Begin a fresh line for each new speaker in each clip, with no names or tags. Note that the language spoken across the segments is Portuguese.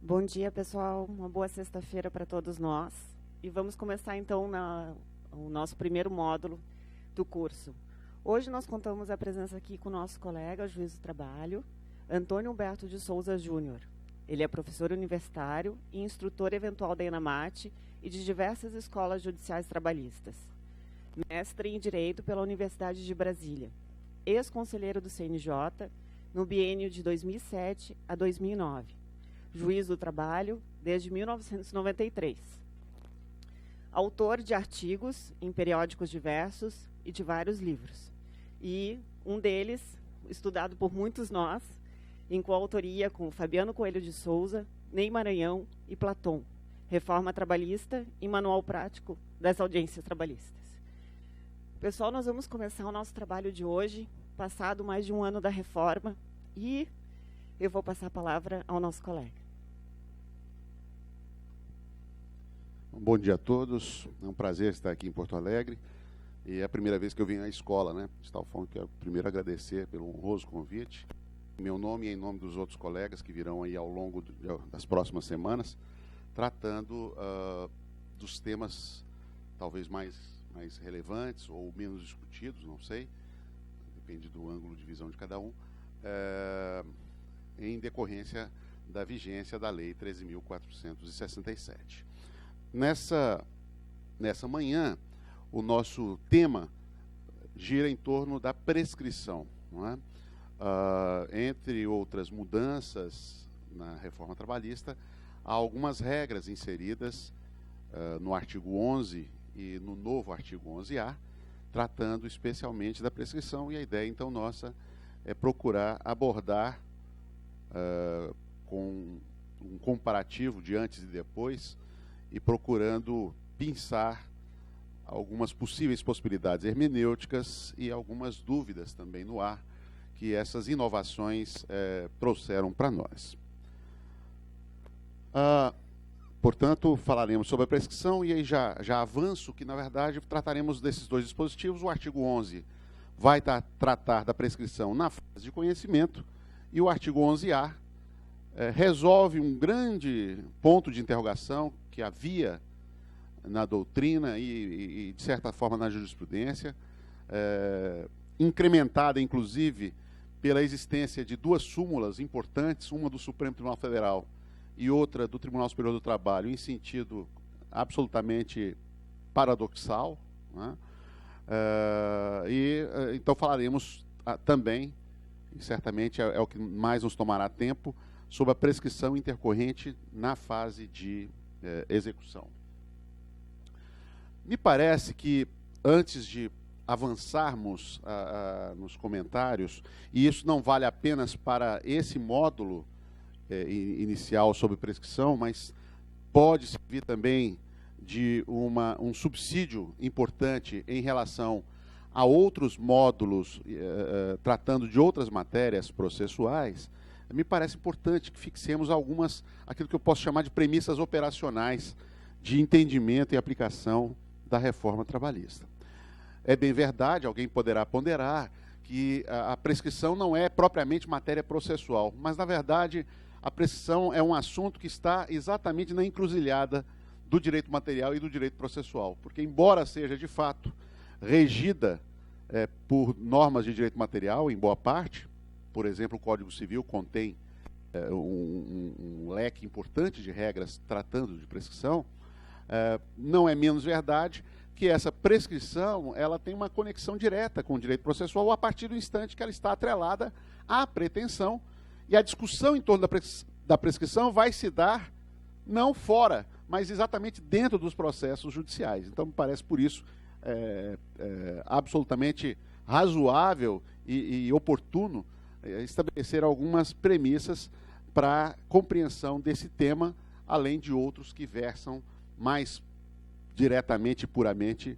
Bom dia, pessoal. Uma boa sexta-feira para todos nós. E vamos começar, então, o nosso primeiro módulo do curso. Hoje nós contamos a presença aqui com o nosso colega, juiz do trabalho, Antônio Humberto de Souza Júnior. Ele é professor universitário e instrutor eventual da ENAMAT e de diversas escolas judiciais trabalhistas. Mestre em Direito pela Universidade de Brasília. Ex-conselheiro do CNJ no biênio de 2007 a 2009. Juiz do trabalho desde 1993. Autor de artigos em periódicos diversos e de vários livros. E um deles, estudado por muitos nós, em coautoria com Fabiano Coelho de Souza, Ney Maranhão e Platon, Reforma Trabalhista e Manual Prático das Audiências Trabalhistas. Pessoal, nós vamos começar o nosso trabalho de hoje, passado mais de um ano da reforma, e eu vou passar a palavra ao nosso colega.
Bom dia a todos, é um prazer estar aqui em Porto Alegre, e é a primeira vez que eu venho à escola, né? De tal forma que eu primeiro agradecer pelo honroso convite, em meu nome e em nome dos outros colegas que virão aí ao longo das próximas semanas, tratando dos temas talvez mais relevantes ou menos discutidos, não sei, depende do ângulo de visão de cada um, em decorrência da vigência da Lei 13.467. Nessa manhã, o nosso tema gira em torno da prescrição, não é? Entre outras mudanças na reforma trabalhista, há algumas regras inseridas no artigo 11 e no novo artigo 11A, tratando especialmente da prescrição, e a ideia, então, nossa é procurar abordar com um comparativo de antes e depois, e procurando pensar algumas possíveis possibilidades hermenêuticas e algumas dúvidas também no ar que essas inovações trouxeram para nós. Portanto, falaremos sobre a prescrição e aí já avanço que, na verdade, trataremos desses dois dispositivos. O artigo 11 vai tratar da prescrição na fase de conhecimento e o artigo 11A resolve um grande ponto de interrogação que havia na doutrina e de certa forma, na jurisprudência, incrementada, inclusive, pela existência de duas súmulas importantes, uma do Supremo Tribunal Federal e outra do Tribunal Superior do Trabalho, em sentido absolutamente paradoxal, né? Então falaremos também, e certamente é o que mais nos tomará tempo, sobre a prescrição intercorrente na fase de execução. Me parece que, antes de avançarmos nos comentários, e isso não vale apenas para esse módulo inicial sobre prescrição, mas pode servir também de um subsídio importante em relação a outros módulos tratando de outras matérias processuais. Me parece importante que fixemos aquilo que eu posso chamar de premissas operacionais de entendimento e aplicação da reforma trabalhista. É bem verdade, alguém poderá ponderar, que a prescrição não é propriamente matéria processual, mas, na verdade, a prescrição é um assunto que está exatamente na encruzilhada do direito material e do direito processual, porque, embora seja, de fato, regida por normas de direito material, em boa parte, por exemplo, o Código Civil contém um leque importante de regras tratando de prescrição, não é menos verdade que essa prescrição ela tem uma conexão direta com o direito processual a partir do instante que ela está atrelada à pretensão, e a discussão em torno da prescrição vai se dar não fora, mas exatamente dentro dos processos judiciais. Então, me parece, por isso, absolutamente razoável e oportuno estabelecer algumas premissas para a compreensão desse tema, além de outros que versam mais diretamente e puramente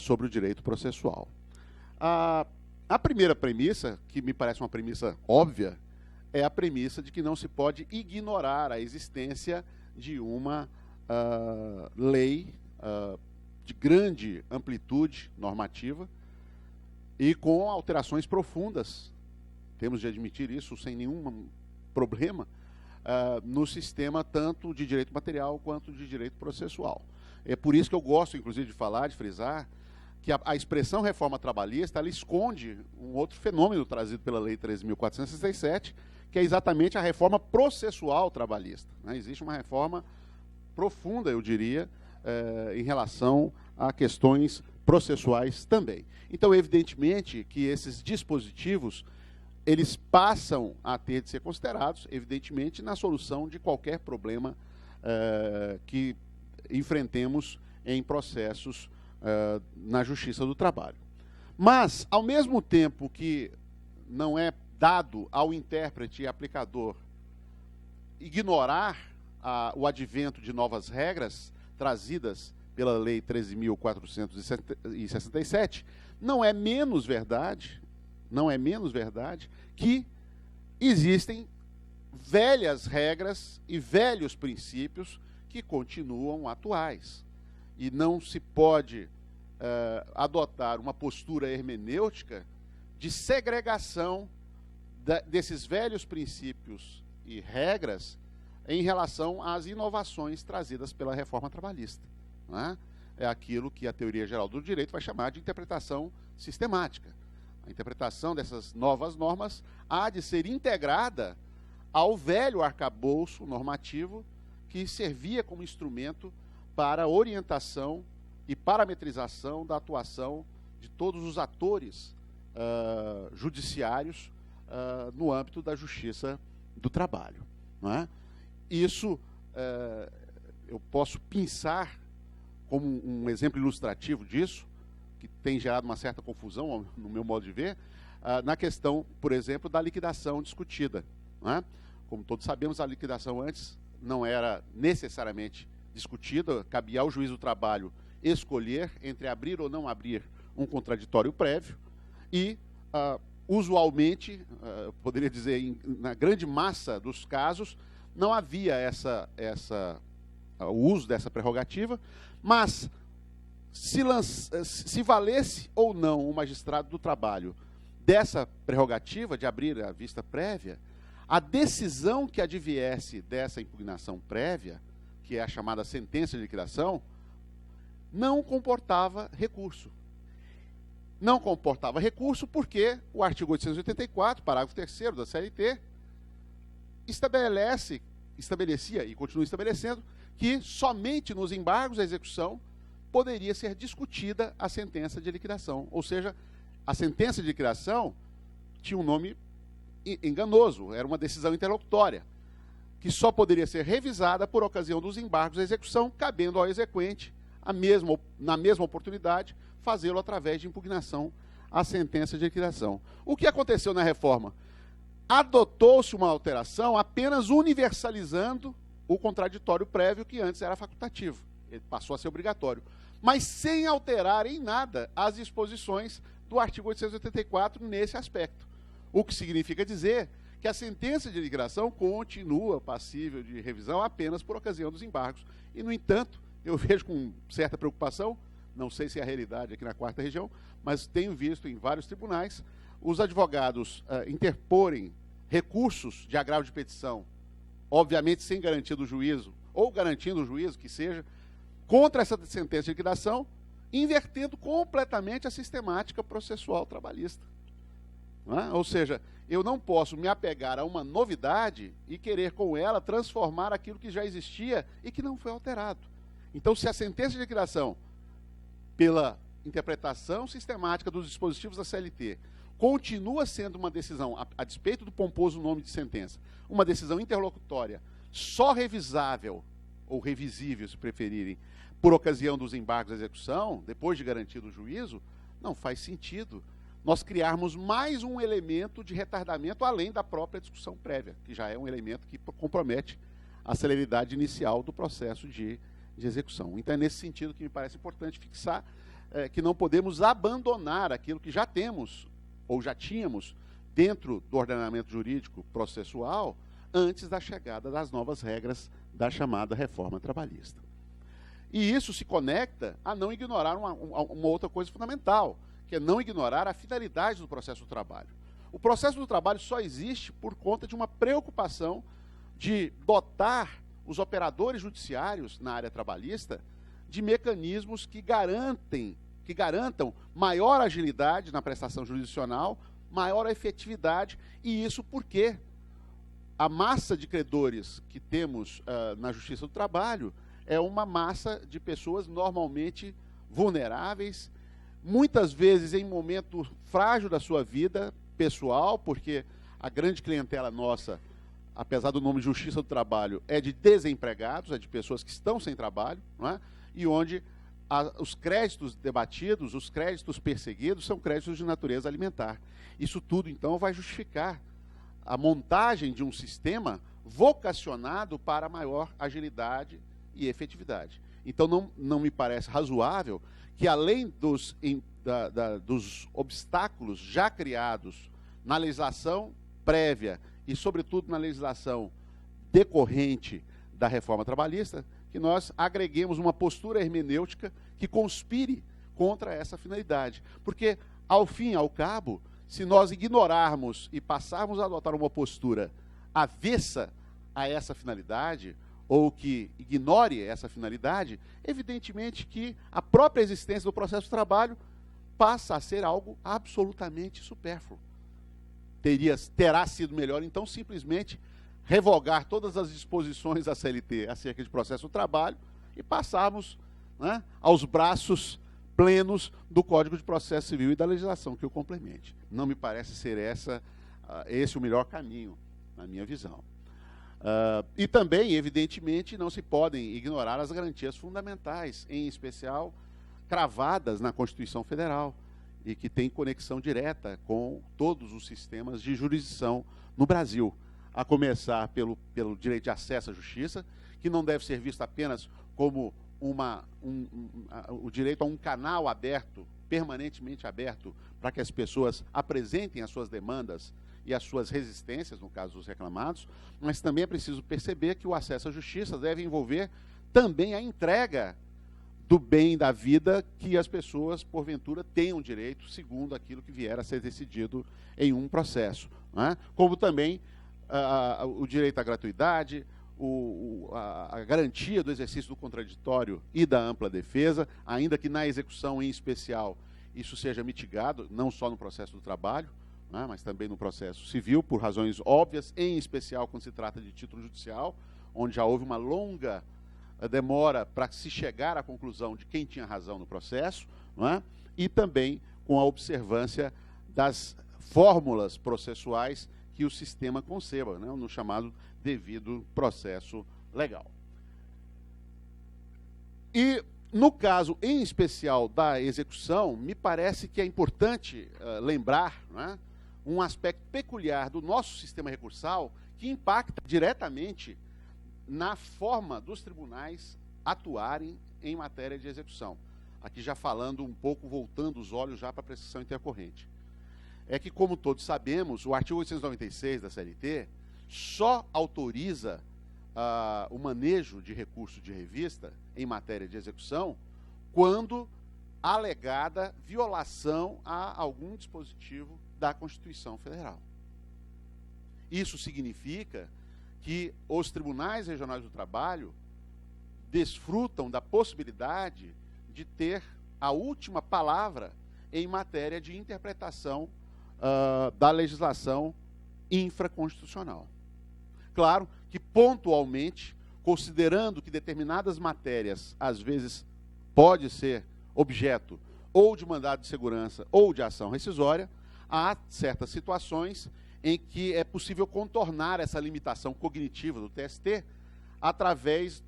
sobre o direito processual. A primeira premissa, que me parece uma premissa óbvia, é a premissa de que não se pode ignorar a existência de uma lei de grande amplitude normativa e com alterações profundas, temos de admitir isso sem nenhum problema, no sistema tanto de direito material quanto de direito processual. É por isso que eu gosto, inclusive, de falar, de frisar, que a expressão reforma trabalhista ela esconde um outro fenômeno trazido pela Lei 13.467, que é exatamente a reforma processual trabalhista. Né? Existe uma reforma profunda, eu diria, em relação a questões processuais também. Então, evidentemente, que esses dispositivos eles passam a ter de ser considerados, evidentemente, na solução de qualquer problema que enfrentemos em processos na Justiça do Trabalho. Mas, ao mesmo tempo que não é dado ao intérprete e aplicador ignorar o advento de novas regras trazidas pela Lei 13.467, não é menos verdade que existem velhas regras e velhos princípios que continuam atuais. E não se pode adotar uma postura hermenêutica de segregação desses velhos princípios e regras em relação às inovações trazidas pela reforma trabalhista. Não é? É aquilo que a teoria geral do direito vai chamar de interpretação sistemática. A interpretação dessas novas normas há de ser integrada ao velho arcabouço normativo que servia como instrumento para orientação e parametrização da atuação de todos os atores judiciários no âmbito da Justiça do Trabalho. Não é? Isso eu posso pensar como um exemplo ilustrativo disso, que tem gerado uma certa confusão, no meu modo de ver, na questão, por exemplo, da liquidação discutida. Não é? Como todos sabemos, a liquidação antes não era necessariamente discutida, cabia ao juiz do trabalho escolher entre abrir ou não abrir um contraditório prévio e, usualmente, poderia dizer, na grande massa dos casos, não havia o uso dessa prerrogativa, mas se valesse ou não o magistrado do trabalho dessa prerrogativa de abrir a vista prévia, a decisão que adviesse dessa impugnação prévia, que é a chamada sentença de liquidação, não comportava recurso. Não comportava recurso porque o artigo 884, parágrafo 3º da CLT, estabelecia e continua estabelecendo que somente nos embargos à execução poderia ser discutida a sentença de liquidação. Ou seja, a sentença de liquidação tinha um nome enganoso, era uma decisão interlocutória, que só poderia ser revisada por ocasião dos embargos à execução, cabendo ao exequente, na mesma oportunidade, fazê-lo através de impugnação à sentença de liquidação. O que aconteceu na reforma? Adotou-se uma alteração apenas universalizando o contraditório prévio, que antes era facultativo. Ele passou a ser obrigatório, mas sem alterar em nada as disposições do artigo 884 nesse aspecto. O que significa dizer que a sentença de liquidação continua passível de revisão apenas por ocasião dos embargos. E, no entanto, eu vejo com certa preocupação, não sei se é a realidade aqui na 4ª Região, mas tenho visto em vários tribunais os advogados interporem recursos de agravo de petição, obviamente sem garantia do juízo, ou garantindo o juízo, que seja, contra essa sentença de liquidação, invertendo completamente a sistemática processual trabalhista. Não é? Ou seja, eu não posso me apegar a uma novidade e querer com ela transformar aquilo que já existia e que não foi alterado. Então, se a sentença de liquidação, pela interpretação sistemática dos dispositivos da CLT, continua sendo uma decisão, a despeito do pomposo nome de sentença, uma decisão interlocutória, só revisável, ou revisível, se preferirem, por ocasião dos embargos à execução, depois de garantido o juízo, não faz sentido nós criarmos mais um elemento de retardamento além da própria discussão prévia, que já é um elemento que compromete a celeridade inicial do processo de execução. Então, é nesse sentido que me parece importante fixar que não podemos abandonar aquilo que já temos, ou já tínhamos, dentro do ordenamento jurídico processual, antes da chegada das novas regras da chamada reforma trabalhista. E isso se conecta a não ignorar uma outra coisa fundamental, que é não ignorar a finalidade do processo do trabalho. O processo do trabalho só existe por conta de uma preocupação de dotar os operadores judiciários na área trabalhista de mecanismos que garantam maior agilidade na prestação jurisdicional, maior efetividade, e isso porque a massa de credores que temos na Justiça do Trabalho é uma massa de pessoas normalmente vulneráveis, muitas vezes em momento frágil da sua vida pessoal, porque a grande clientela nossa, apesar do nome Justiça do Trabalho, é de desempregados, é de pessoas que estão sem trabalho, não é? E onde os créditos debatidos, os créditos perseguidos, são créditos de natureza alimentar. Isso tudo, então, vai justificar a montagem de um sistema vocacionado para maior agilidade e efetividade. Então, não me parece razoável que, além dos obstáculos já criados na legislação prévia e, sobretudo, na legislação decorrente da reforma trabalhista, que nós agreguemos uma postura hermenêutica que conspire contra essa finalidade. Porque, ao fim e ao cabo, se nós ignorarmos e passarmos a adotar uma postura avessa a essa finalidade, ou que ignore essa finalidade, evidentemente que a própria existência do processo de trabalho passa a ser algo absolutamente supérfluo. Terá sido melhor, então, simplesmente revogar todas as disposições da CLT acerca de processo do trabalho e passarmos, né, aos braços plenos do Código de Processo Civil e da legislação que o complemente. Não me parece ser esse o melhor caminho, na minha visão. E também, evidentemente, não se podem ignorar as garantias fundamentais, em especial cravadas na Constituição Federal, e que têm conexão direta com todos os sistemas de jurisdição no Brasil, a começar pelo direito de acesso à justiça, que não deve ser visto apenas como o direito a um canal aberto, permanentemente aberto, para que as pessoas apresentem as suas demandas e as suas resistências, no caso dos reclamados, mas também é preciso perceber que o acesso à justiça deve envolver também a entrega do bem da vida que as pessoas, porventura, tenham direito, segundo aquilo que vier a ser decidido em um processo, né? Como também o direito à gratuidade, a garantia do exercício do contraditório e da ampla defesa, ainda que na execução em especial isso seja mitigado, não só no processo do trabalho, né, mas também no processo civil, por razões óbvias, em especial quando se trata de título judicial, onde já houve uma longa demora para se chegar à conclusão de quem tinha razão no processo, não é? E também com a observância das fórmulas processuais que o sistema conceba, né, no chamado devido processo legal. E, no caso, em especial, da execução, me parece que é importante lembrar, né, um aspecto peculiar do nosso sistema recursal que impacta diretamente na forma dos tribunais atuarem em matéria de execução. Aqui já falando um pouco, voltando os olhos já para a prescrição intercorrente. É que, como todos sabemos, o artigo 896 da CLT só autoriza o manejo de recurso de revista em matéria de execução quando alegada violação a algum dispositivo da Constituição Federal. Isso significa que os tribunais regionais do trabalho desfrutam da possibilidade de ter a última palavra em matéria de interpretação da legislação infraconstitucional. Claro que, pontualmente, considerando que determinadas matérias, às vezes, pode ser objeto ou de mandado de segurança ou de ação rescisória, há certas situações em que é possível contornar essa limitação cognitiva do TST através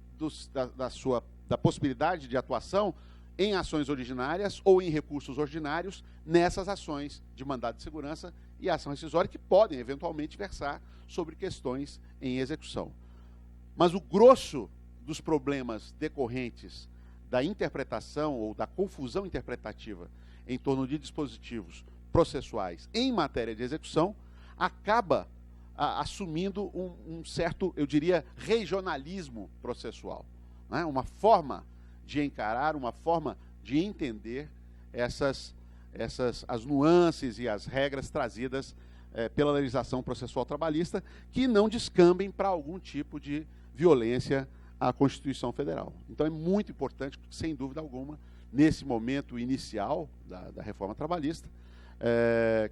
da possibilidade de atuação em ações originárias ou em recursos ordinários nessas ações de mandado de segurança e ação rescisória que podem, eventualmente, versar sobre questões em execução. Mas o grosso dos problemas decorrentes da interpretação ou da confusão interpretativa em torno de dispositivos processuais em matéria de execução acaba assumindo um certo, eu diria, regionalismo processual, né? Uma forma de encarar, uma forma de entender as nuances e as regras trazidas pela legislação processual trabalhista, que não descambem para algum tipo de violência à Constituição Federal. Então é muito importante, sem dúvida alguma, nesse momento inicial da reforma trabalhista,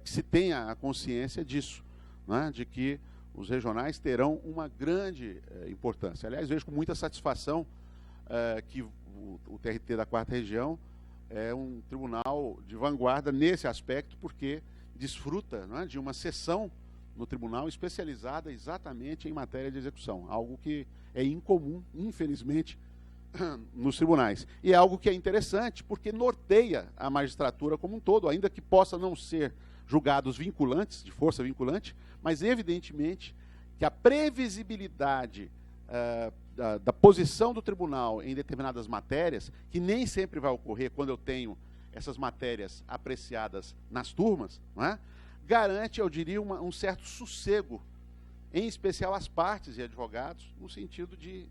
que se tenha a consciência disso, né, de que os regionais terão uma grande importância. Aliás, vejo com muita satisfação que o TRT da 4ª Região é um tribunal de vanguarda nesse aspecto, porque desfruta, né, de uma seção no tribunal especializada exatamente em matéria de execução, algo que é incomum, infelizmente, nos tribunais. E é algo que é interessante, porque norteia a magistratura como um todo, ainda que possa não ser julgados vinculantes, de força vinculante, mas evidentemente que a previsibilidade da posição do tribunal em determinadas matérias, que nem sempre vai ocorrer quando eu tenho essas matérias apreciadas nas turmas, não é? Garante, eu diria, um certo sossego, em especial às partes e advogados, no sentido de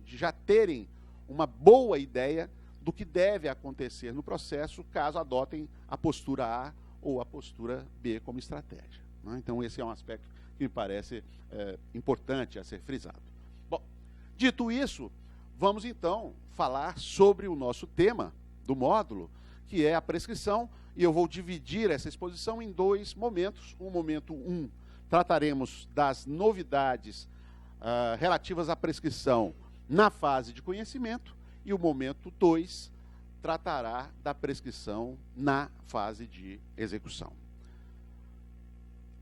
já terem uma boa ideia do que deve acontecer no processo, caso adotem a postura A ou a postura B como estratégia, não é? Então, esse é um aspecto que me parece importante a ser frisado. Bom, dito isso, vamos então falar sobre o nosso tema do módulo, que é a prescrição, e eu vou dividir essa exposição em 2 momentos. O momento 1, trataremos das novidades relativas à prescrição na fase de conhecimento, e o momento 2 tratará da prescrição na fase de execução.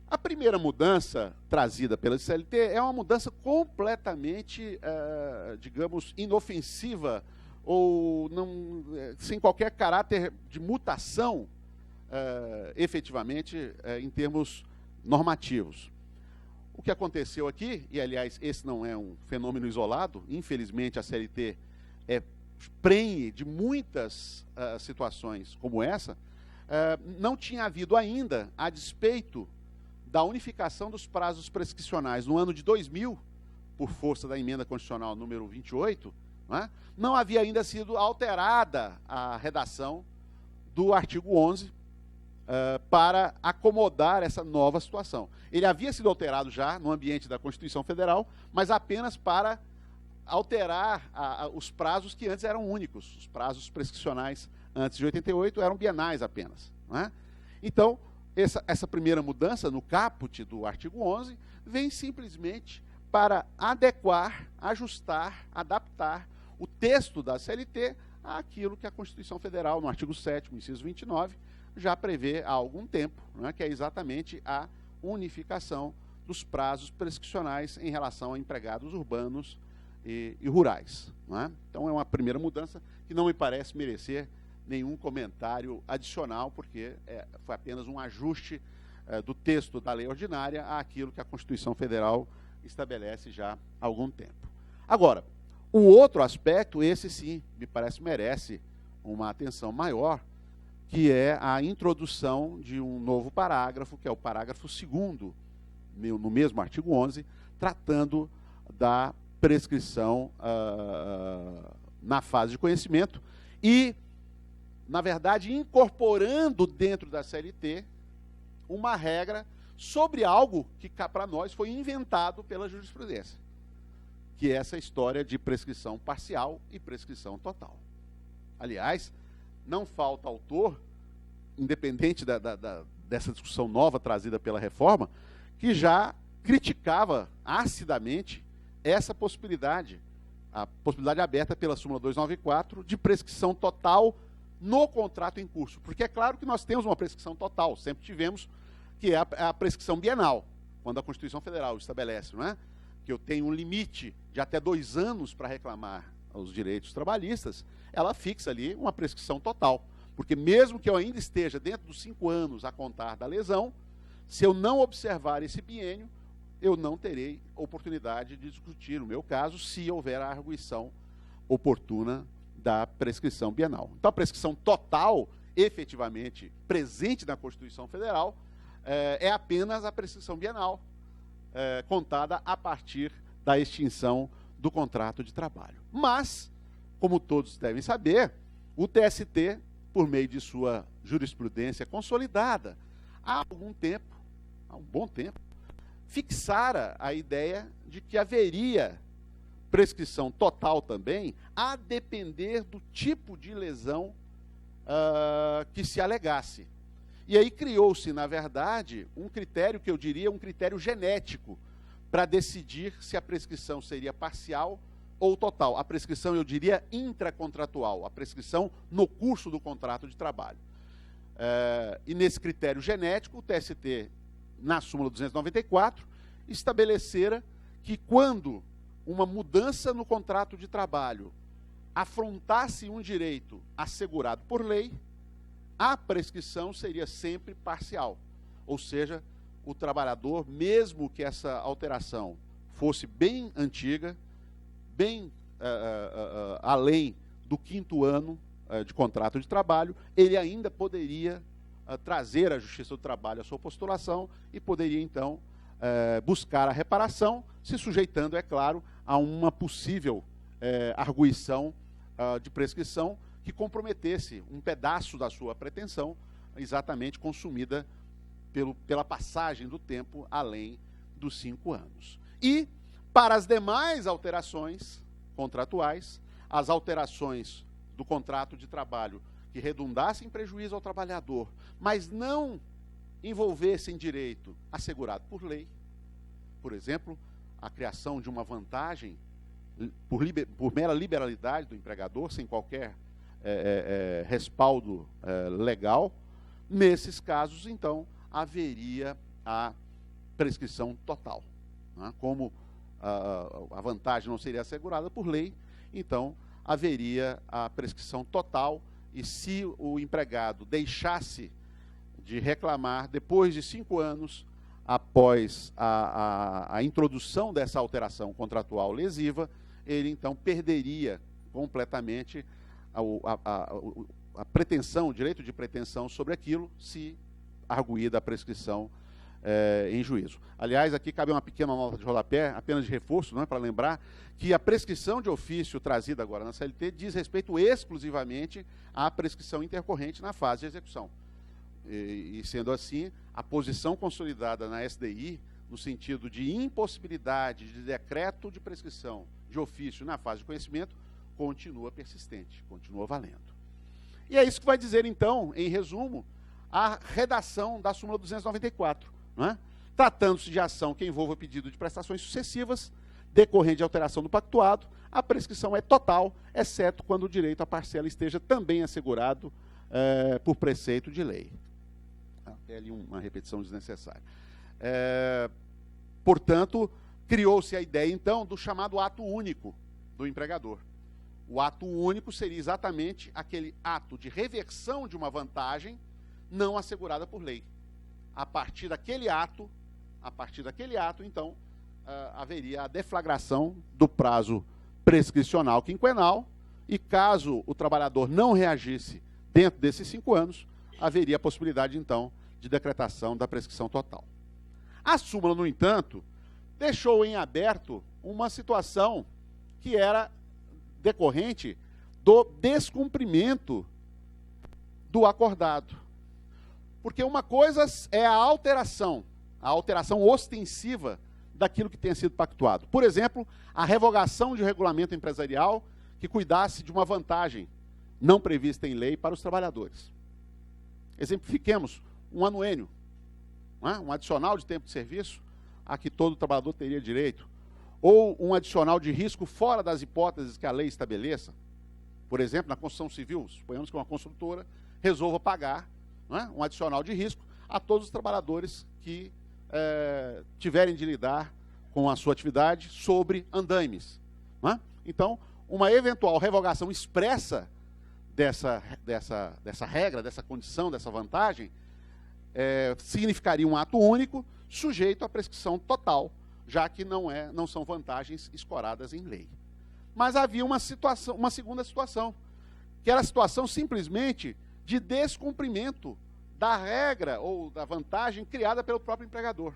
A primeira mudança trazida pela CLT é uma mudança completamente, digamos, inofensiva, ou não, sem qualquer caráter de mutação, efetivamente, em termos normativos. O que aconteceu aqui, e aliás, esse não é um fenômeno isolado, infelizmente a CLT é prenhe de muitas situações como essa, não tinha havido ainda, a despeito da unificação dos prazos prescricionais no ano de 2000, por força da emenda constitucional número 28, não havia ainda sido alterada a redação do artigo 11 para acomodar essa nova situação. Ele havia sido alterado já no ambiente da Constituição Federal, mas apenas para alterar os prazos que antes eram únicos. Os prazos prescricionais antes de 88 eram bienais apenas, não é? Então, essa primeira mudança no caput do artigo 11 vem simplesmente para adequar, ajustar, adaptar o texto da CLT àquilo que a Constituição Federal, no artigo 7º, inciso 29, já prevê há algum tempo, né, que é exatamente a unificação dos prazos prescricionais em relação a empregados urbanos e rurais. Não é? Então, é uma primeira mudança que não me parece merecer nenhum comentário adicional, porque foi apenas um ajuste do texto da lei ordinária àquilo que a Constituição Federal estabelece já há algum tempo. Agora, o outro aspecto, esse sim, me parece merece uma atenção maior, que é a introdução de um novo parágrafo, que é o parágrafo 2º, no mesmo artigo 11, tratando da prescrição na fase de conhecimento e, na verdade, incorporando dentro da CLT uma regra sobre algo que, para nós, foi inventado pela jurisprudência, que é essa história de prescrição parcial e prescrição total. Aliás, não falta autor, independente dessa discussão nova trazida pela reforma, que já criticava acidamente essa possibilidade, a possibilidade aberta pela súmula 294 de prescrição total no contrato em curso. Porque é claro que nós temos uma prescrição total, sempre tivemos, que é a prescrição bienal, quando a Constituição Federal estabelece, não é? Que eu tenho um limite de até 2 anos para reclamar os direitos trabalhistas, ela fixa ali uma prescrição total. Porque mesmo que eu ainda esteja dentro dos 5 anos a contar da lesão, se eu não observar esse biênio, eu não terei oportunidade de discutir, no meu caso, se houver a arguição oportuna da prescrição bienal. Então, a prescrição total, efetivamente presente na Constituição Federal, é apenas a prescrição bienal, contada a partir da extinção do contrato de trabalho. Mas, como todos devem saber, o TST, por meio de sua jurisprudência consolidada, há há um bom tempo, fixara a ideia de que haveria prescrição total também, a depender do tipo de lesão que se alegasse. E aí criou-se, na verdade, um critério que eu diria um critério genético para decidir se a prescrição seria parcial ou total. A prescrição, eu diria, intracontratual, a prescrição no curso do contrato de trabalho. E nesse critério genético, o TST, na súmula 294, estabelecera que quando uma mudança no contrato de trabalho afrontasse um direito assegurado por lei, a prescrição seria sempre parcial. Ou seja, o trabalhador, mesmo que essa alteração fosse bem antiga, bem além do 5º ano de contrato de trabalho, ele ainda poderia trazer à Justiça do Trabalho a sua postulação e poderia, então, buscar a reparação, se sujeitando, é claro, a uma possível arguição de prescrição que comprometesse um pedaço da sua pretensão, exatamente consumida pela passagem do tempo além dos 5 anos. E, para as demais alterações contratuais, as alterações do contrato de trabalho que redundassem em prejuízo ao trabalhador, mas não envolvessem direito assegurado por lei, por exemplo, a criação de uma vantagem por mera liberalidade do empregador, sem qualquer respaldo legal, nesses casos, então, haveria a prescrição total. Né? Como a vantagem não seria assegurada por lei, então haveria a prescrição total, e se o empregado deixasse de reclamar depois de 5 anos, após a introdução dessa alteração contratual lesiva, ele então perderia completamente a pretensão, o direito de pretensão sobre aquilo, se arguída a prescrição em juízo. Aliás, aqui cabe uma pequena nota de rodapé, apenas de reforço, para lembrar que a prescrição de ofício trazida agora na CLT diz respeito exclusivamente à prescrição intercorrente na fase de execução. E sendo assim, a posição consolidada na SDI, no sentido de impossibilidade de decreto de prescrição de ofício na fase de conhecimento, continua persistente, continua valendo. E é isso que vai dizer, então, em resumo, a redação da súmula 294. Não é? Tratando-se de ação que envolva pedido de prestações sucessivas, decorrente de alteração do pactuado, a prescrição é total, exceto quando o direito à parcela esteja também assegurado por preceito de lei. É ali uma repetição desnecessária. Portanto, criou-se a ideia, então, do chamado ato único do empregador. O ato único seria exatamente aquele ato de reversão de uma vantagem não assegurada por lei. A partir daquele ato, então, haveria a deflagração do prazo prescricional quinquenal, e caso o trabalhador não reagisse dentro desses 5 anos, haveria a possibilidade, então, de decretação da prescrição total. A súmula, no entanto, deixou em aberto uma situação que era decorrente do descumprimento do acordado. Porque uma coisa é a alteração ostensiva daquilo que tenha sido pactuado. Por exemplo, a revogação de regulamento empresarial que cuidasse de uma vantagem não prevista em lei para os trabalhadores. Exemplifiquemos um anuênio, um adicional de tempo de serviço a que todo trabalhador teria direito, ou um adicional de risco fora das hipóteses que a lei estabeleça. Por exemplo, na construção civil, suponhamos que uma construtora resolva pagar um adicional de risco a todos os trabalhadores que tiverem de lidar com a sua atividade sobre andaimes. Então, uma eventual revogação expressa dessa regra, dessa condição, dessa vantagem, significaria um ato único, sujeito à prescrição total, já que não são vantagens escoradas em lei. Mas havia uma segunda situação, que era a situação simplesmente de descumprimento da regra ou da vantagem criada pelo próprio empregador.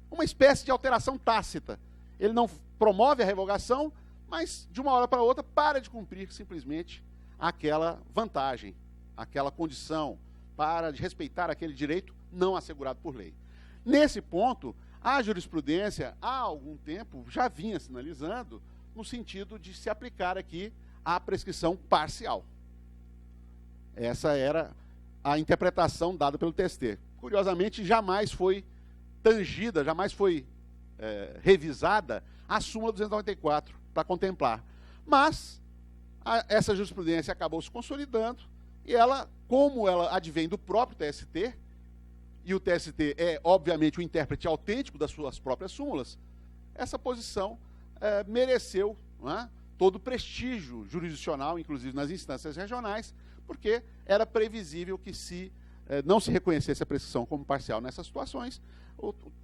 Uma espécie de alteração tácita. Ele não promove a revogação, mas de uma hora para outra para de cumprir simplesmente aquela vantagem, aquela condição, para de respeitar aquele direito não assegurado por lei. Nesse ponto, a jurisprudência, há algum tempo, já vinha sinalizando no sentido de se aplicar aqui a prescrição parcial. Essa era a interpretação dada pelo TST. Curiosamente, jamais foi tangida, jamais foi revisada a súmula 294 para contemplar. Mas essa jurisprudência acabou se consolidando e ela, como ela advém do próprio TST, e o TST é, obviamente, o intérprete autêntico das suas próprias súmulas, essa posição mereceu, não é, todo o prestígio jurisdicional, inclusive nas instâncias regionais, porque era previsível que não se reconhecesse a prescrição como parcial nessas situações,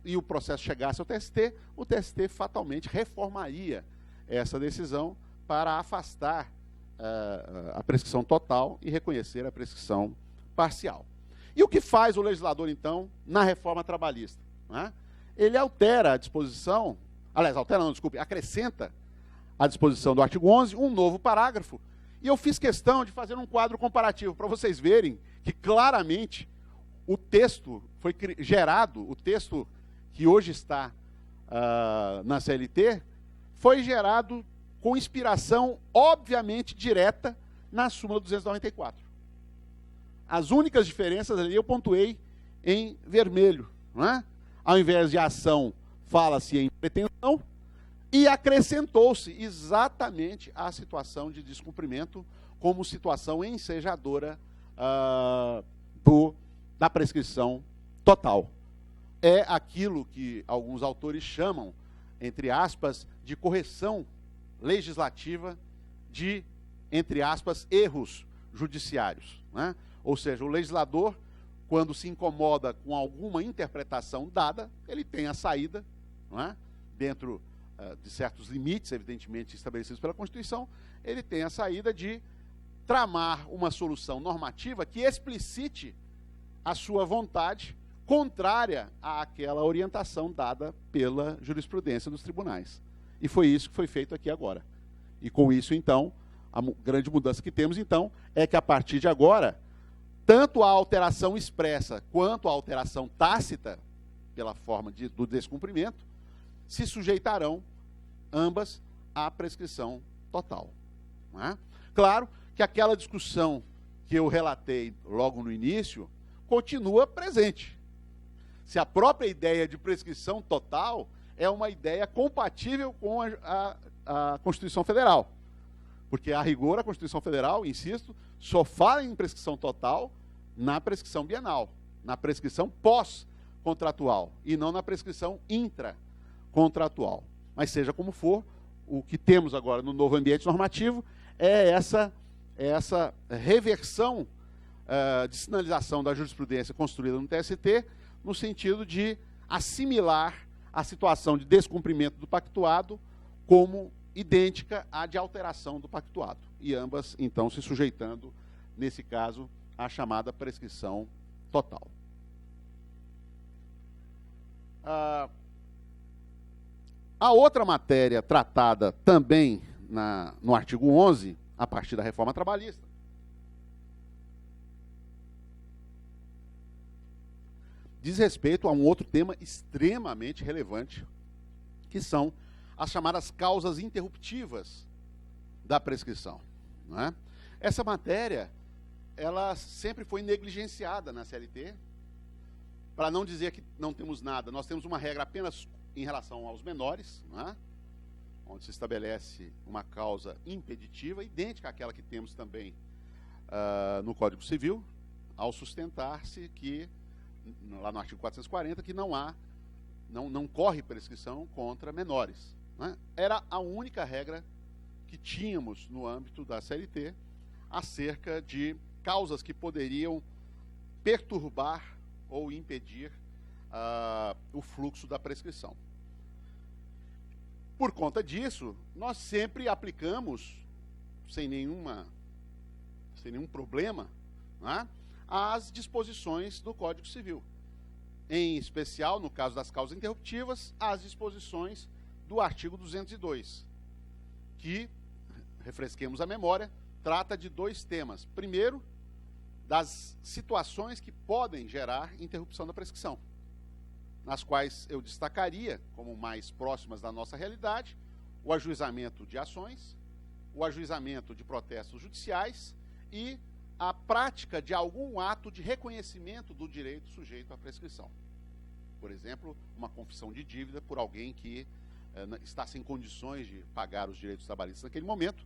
e o processo chegasse ao TST, o TST fatalmente reformaria essa decisão para afastar a prescrição total e reconhecer a prescrição parcial. E o que faz o legislador, então, na reforma trabalhista? Né? Ele altera a disposição, acrescenta à disposição do artigo 11 um novo parágrafo, e eu fiz questão de fazer um quadro comparativo, para vocês verem que claramente o texto foi gerado, o texto que hoje está na CLT, foi gerado com inspiração, obviamente, direta na súmula 294. As únicas diferenças ali eu pontuei em vermelho. Não é? Ao invés de ação, fala-se em pretensão, e acrescentou-se exatamente a situação de descumprimento como situação ensejadora da prescrição total. É aquilo que alguns autores chamam, entre aspas, de correção legislativa de, entre aspas, erros judiciários. Né? Ou seja, o legislador, quando se incomoda com alguma interpretação dada, ele tem a saída, não é? Dentro de certos limites, evidentemente, estabelecidos pela Constituição, ele tem a saída de tramar uma solução normativa que explicite a sua vontade contrária àquela orientação dada pela jurisprudência dos tribunais. E foi isso que foi feito aqui agora. E com isso, então, a grande mudança que temos, então, é que a partir de agora, tanto a alteração expressa quanto a alteração tácita, pela forma do descumprimento, se sujeitarão ambas à prescrição total. Não é? Claro que aquela discussão que eu relatei logo no início continua presente. Se a própria ideia de prescrição total é uma ideia compatível com a Constituição Federal. Porque, a rigor, a Constituição Federal, insisto, só fala em prescrição total na prescrição bienal, na prescrição pós-contratual, e não na prescrição intracontratual. Mas, seja como for, o que temos agora no novo ambiente normativo é essa reversão de sinalização da jurisprudência construída no TST, no sentido de assimilar a situação de descumprimento do pactuado como idêntica à de alteração do pactuado. E ambas, então, se sujeitando, nesse caso, à chamada prescrição total. A outra matéria tratada também no artigo 11, a partir da reforma trabalhista, diz respeito a um outro tema extremamente relevante, que são as chamadas causas interruptivas da prescrição. Não é? Essa matéria, ela sempre foi negligenciada na CLT, para não dizer que não temos nada. Nós temos uma regra apenas em relação aos menores, não é? Onde se estabelece uma causa impeditiva, idêntica àquela que temos também no Código Civil, ao sustentar-se que, lá no artigo 440, que não corre prescrição contra menores. Né? Era a única regra que tínhamos no âmbito da CLT acerca de causas que poderiam perturbar ou impedir o fluxo da prescrição. Por conta disso, nós sempre aplicamos, sem nenhum problema, né, as disposições do Código Civil. Em especial, no caso das causas interruptivas, as disposições do artigo 202, que, refresquemos a memória, trata de dois temas. Primeiro, das situações que podem gerar interrupção da prescrição. nas quais eu destacaria, como mais próximas da nossa realidade, o ajuizamento de ações, o ajuizamento de protestos judiciais e a prática de algum ato de reconhecimento do direito sujeito à prescrição. Por exemplo, uma confissão de dívida por alguém que está sem condições de pagar os direitos trabalhistas naquele momento,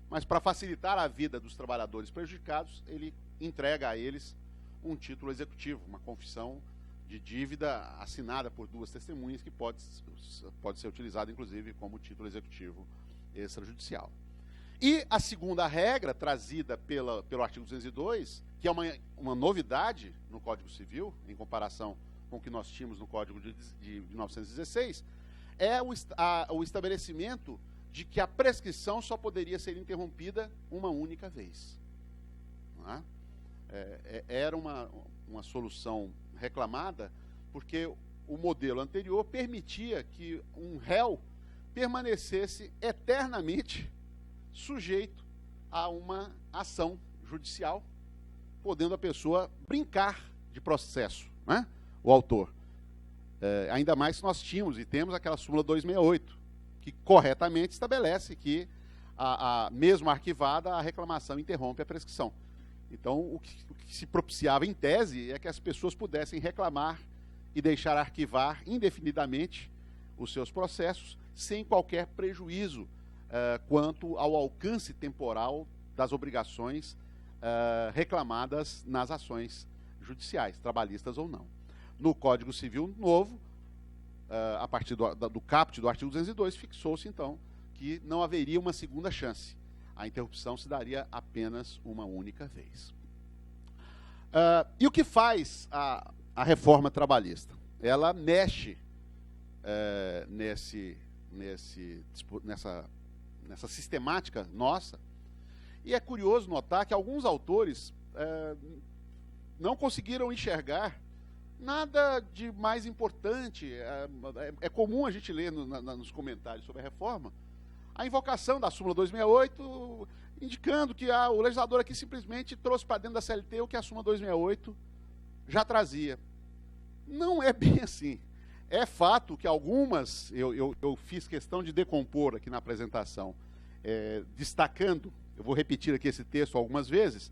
mas para facilitar a vida dos trabalhadores prejudicados, ele entrega a eles um título executivo, uma confissão de dívida assinada por duas testemunhas que pode ser utilizada, inclusive, como título executivo extrajudicial. E a segunda regra, trazida pelo artigo 202, que é uma novidade no Código Civil, em comparação com o que nós tínhamos no Código de 1916, é o estabelecimento de que a prescrição só poderia ser interrompida uma única vez. Não é? Era uma solução reclamada porque o modelo anterior permitia que um réu permanecesse eternamente sujeito a uma ação judicial, podendo a pessoa brincar de processo, né? O autor. Ainda mais se nós tínhamos e temos aquela súmula 268, que corretamente estabelece que, mesmo arquivada, a reclamação interrompe a prescrição. Então, o que se propiciava em tese é que as pessoas pudessem reclamar e deixar arquivar indefinidamente os seus processos, sem qualquer prejuízo quanto ao alcance temporal das obrigações reclamadas nas ações judiciais, trabalhistas ou não. No Código Civil Novo, a partir do caput do artigo 202, fixou-se, então, que não haveria uma segunda chance. A interrupção se daria apenas uma única vez. E o que faz a reforma trabalhista? Ela mexe nessa sistemática nossa, e é curioso notar que alguns autores não conseguiram enxergar nada de mais importante. É comum a gente ler nos comentários sobre a reforma a invocação da súmula 268, indicando que o legislador aqui simplesmente trouxe para dentro da CLT o que a súmula 268 já trazia. Não é bem assim. É fato que algumas, eu fiz questão de decompor aqui na apresentação, destacando, eu vou repetir aqui esse texto algumas vezes,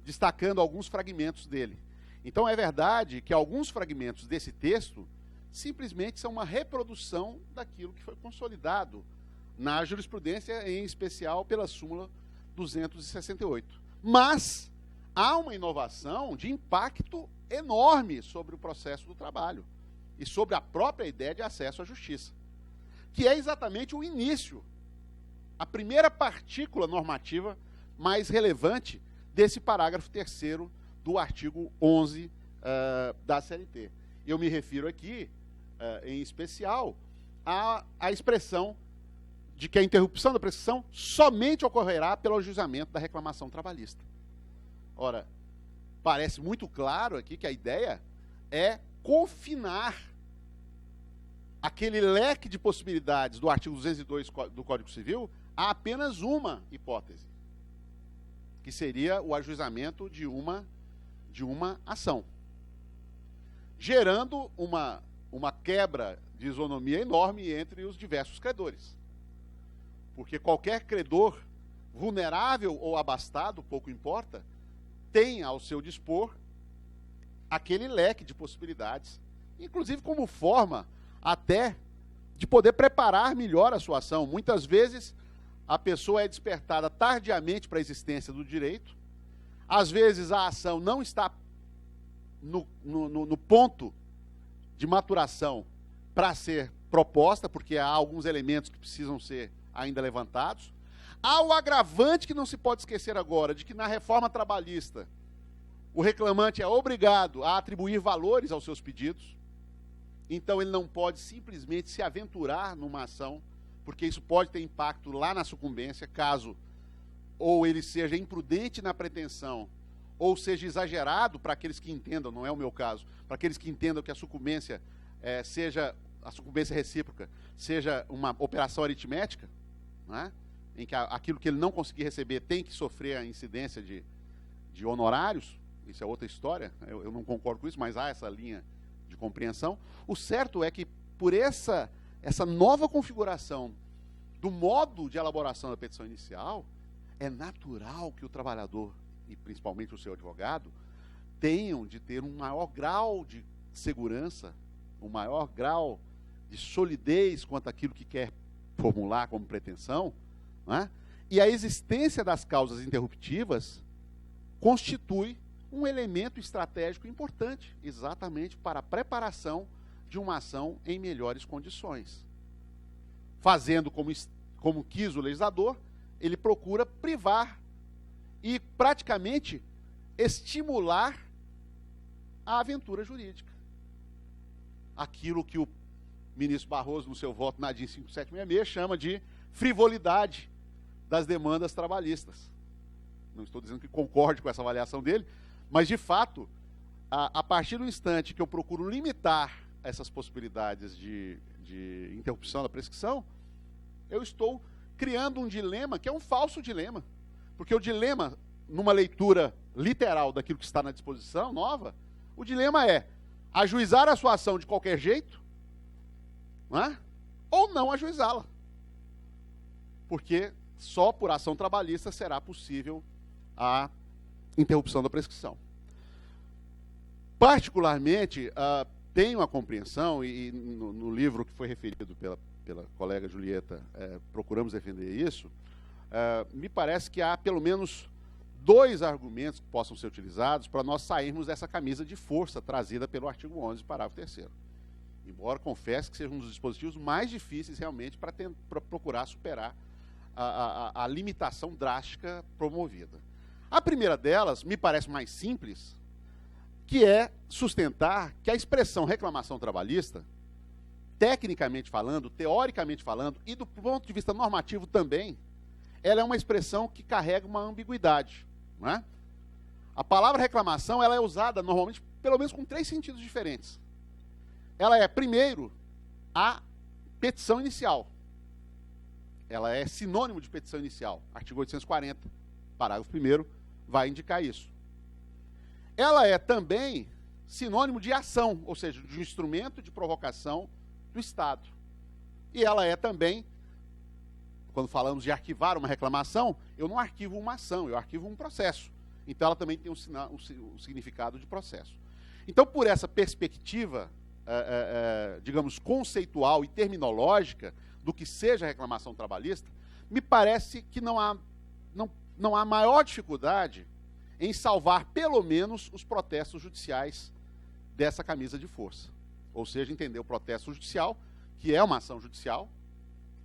destacando alguns fragmentos dele. Então é verdade que alguns fragmentos desse texto simplesmente são uma reprodução daquilo que foi consolidado na jurisprudência, em especial pela súmula 268. Mas há uma inovação de impacto enorme sobre o processo do trabalho e sobre a própria ideia de acesso à justiça, que é exatamente o início, a primeira partícula normativa mais relevante desse parágrafo 3º do artigo 11 da CLT. Eu me refiro aqui, em especial, à expressão de que a interrupção da prescrição somente ocorrerá pelo ajuizamento da reclamação trabalhista. Ora, parece muito claro aqui que a ideia é confinar aquele leque de possibilidades do artigo 202 do Código Civil a apenas uma hipótese, que seria o ajuizamento de uma ação, gerando uma quebra de isonomia enorme entre os diversos credores. Porque qualquer credor, vulnerável ou abastado, pouco importa, tem ao seu dispor aquele leque de possibilidades, inclusive como forma até de poder preparar melhor a sua ação. Muitas vezes a pessoa é despertada tardiamente para a existência do direito, às vezes a ação não está no ponto de maturação para ser proposta, porque há alguns elementos que precisam ser ainda levantados. Há o agravante que não se pode esquecer agora, de que na reforma trabalhista o reclamante é obrigado a atribuir valores aos seus pedidos, então ele não pode simplesmente se aventurar numa ação, porque isso pode ter impacto lá na sucumbência, caso ou ele seja imprudente na pretensão, ou seja exagerado, para aqueles que entendam, não é o meu caso, para aqueles que entendam que a sucumbência seja a sucumbência recíproca, seja uma operação aritmética, né, em que aquilo que ele não conseguir receber tem que sofrer a incidência de honorários. Isso é outra história, eu não concordo com isso, mas há essa linha de compreensão. O certo é que, por essa nova configuração do modo de elaboração da petição inicial, é natural que o trabalhador, e principalmente o seu advogado, tenham de ter um maior grau de segurança, um maior grau de solidez quanto àquilo que quer formular como pretensão, né? E a existência das causas interruptivas constitui um elemento estratégico importante, exatamente para a preparação de uma ação em melhores condições. Fazendo como quis o legislador, ele procura privar e praticamente estimular a aventura jurídica. Aquilo que o ministro Barroso, no seu voto na DIN 5766, chama de frivolidade das demandas trabalhistas. Não estou dizendo que concorde com essa avaliação dele, mas, de fato, a partir do instante que eu procuro limitar essas possibilidades de interrupção da prescrição, eu estou criando um dilema que é um falso dilema. Porque o dilema, numa leitura literal daquilo que está na disposição nova, o dilema é ajuizar a sua ação de qualquer jeito, não é? Ou não ajuizá-la. Porque só por ação trabalhista será possível a interrupção da prescrição. Particularmente, tenho a compreensão, e no livro que foi referido pela colega Julieta, procuramos defender isso, me parece que há pelo menos 2 argumentos que possam ser utilizados para nós sairmos dessa camisa de força trazida pelo artigo 11, parágrafo 3º. Embora confesse que seja um dos dispositivos mais difíceis realmente para procurar superar a limitação drástica promovida. A primeira delas, me parece mais simples, que é sustentar que a expressão reclamação trabalhista, tecnicamente falando, teoricamente falando, e do ponto de vista normativo também, ela é uma expressão que carrega uma ambiguidade. Não é? A palavra reclamação ela é usada normalmente, pelo menos com 3 sentidos diferentes. Ela é, primeiro, a petição inicial. Ela é sinônimo de petição inicial. Artigo 840, parágrafo 1º, vai indicar isso. Ela é também sinônimo de ação, ou seja, de um instrumento de provocação do Estado. E ela é também, quando falamos de arquivar uma reclamação, eu não arquivo uma ação, eu arquivo um processo. Então ela também tem um significado de processo. Então, por essa perspectiva, digamos, conceitual e terminológica do que seja reclamação trabalhista, me parece que não há maior dificuldade em salvar, pelo menos, os protestos judiciais dessa camisa de força. Ou seja, entender o protesto judicial, que é uma ação judicial,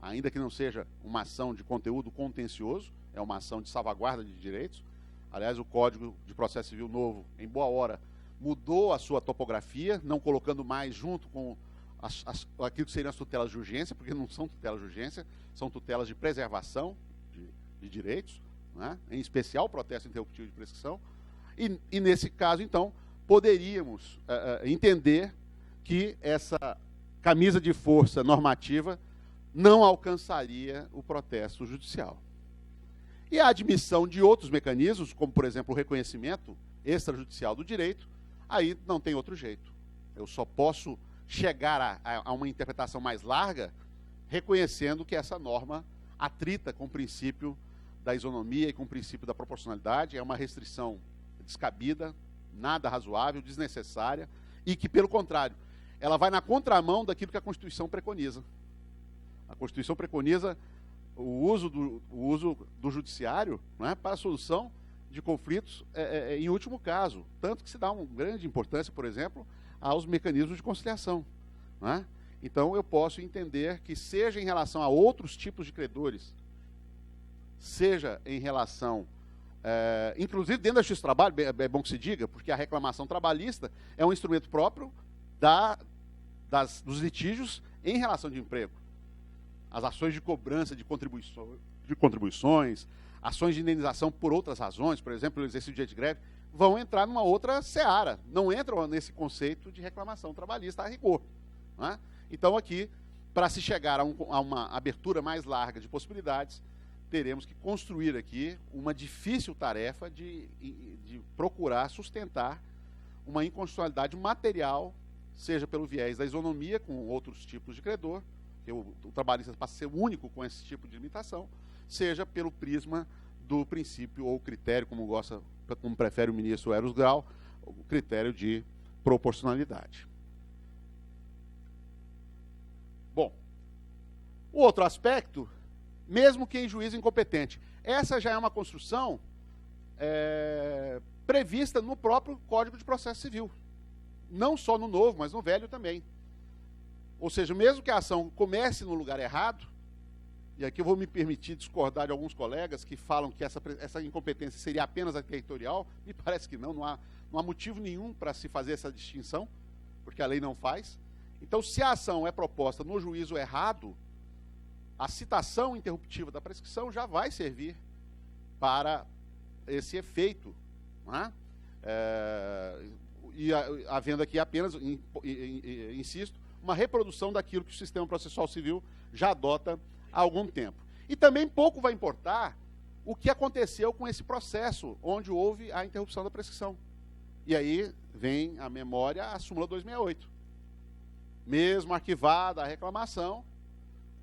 ainda que não seja uma ação de conteúdo contencioso, é uma ação de salvaguarda de direitos. Aliás, o Código de Processo Civil novo, em boa hora, mudou a sua topografia, não colocando mais junto com aquilo que seriam as tutelas de urgência, porque não são tutelas de urgência, são tutelas de preservação de direitos, né? Em especial o protesto interruptivo de prescrição. E nesse caso, então, poderíamos entender que essa camisa de força normativa não alcançaria o protesto judicial. E a admissão de outros mecanismos, como, por exemplo, o reconhecimento extrajudicial do direito, aí não tem outro jeito. Eu só posso chegar a uma interpretação mais larga reconhecendo que essa norma atrita com o princípio da isonomia e com o princípio da proporcionalidade, é uma restrição descabida, nada razoável, desnecessária, e que, pelo contrário, ela vai na contramão daquilo que a Constituição preconiza. A Constituição preconiza o uso do judiciário, né, para a solução de conflitos em último caso. Tanto que se dá uma grande importância, por exemplo, aos mecanismos de conciliação. Né? Então, eu posso entender que, seja em relação a outros tipos de credores, seja em relação, inclusive dentro da Justiça do Trabalho, é bom que se diga, porque a reclamação trabalhista é um instrumento próprio dos litígios em relação de emprego. As ações de cobrança de contribuições, ações de indenização por outras razões, por exemplo, o exercício de direito de greve, vão entrar numa outra seara, não entram nesse conceito de reclamação trabalhista a rigor. Né? Então, aqui, para se chegar a uma abertura mais larga de possibilidades, teremos que construir aqui uma difícil tarefa de procurar sustentar uma inconstitucionalidade material seja pelo viés da isonomia com outros tipos de credor, que o trabalhista passa a ser único com esse tipo de limitação, seja pelo prisma do princípio ou critério, como prefere o ministro Eros Grau, o critério de proporcionalidade. Bom, o outro aspecto, mesmo que em juízo incompetente, essa já é uma construção prevista no próprio Código de Processo Civil. Não só no novo, mas no velho também. Ou seja, mesmo que a ação comece no lugar errado, e aqui eu vou me permitir discordar de alguns colegas que falam que essa incompetência seria apenas a territorial, me parece que não há motivo nenhum para se fazer essa distinção, porque a lei não faz. Então, se a ação é proposta no juízo errado, a citação interruptiva da prescrição já vai servir para esse efeito, não é? E havendo aqui apenas, insisto, uma reprodução daquilo que o sistema processual civil já adota há algum tempo. E também pouco vai importar o que aconteceu com esse processo, onde houve a interrupção da prescrição. E aí vem à memória a súmula 268. Mesmo arquivada a reclamação,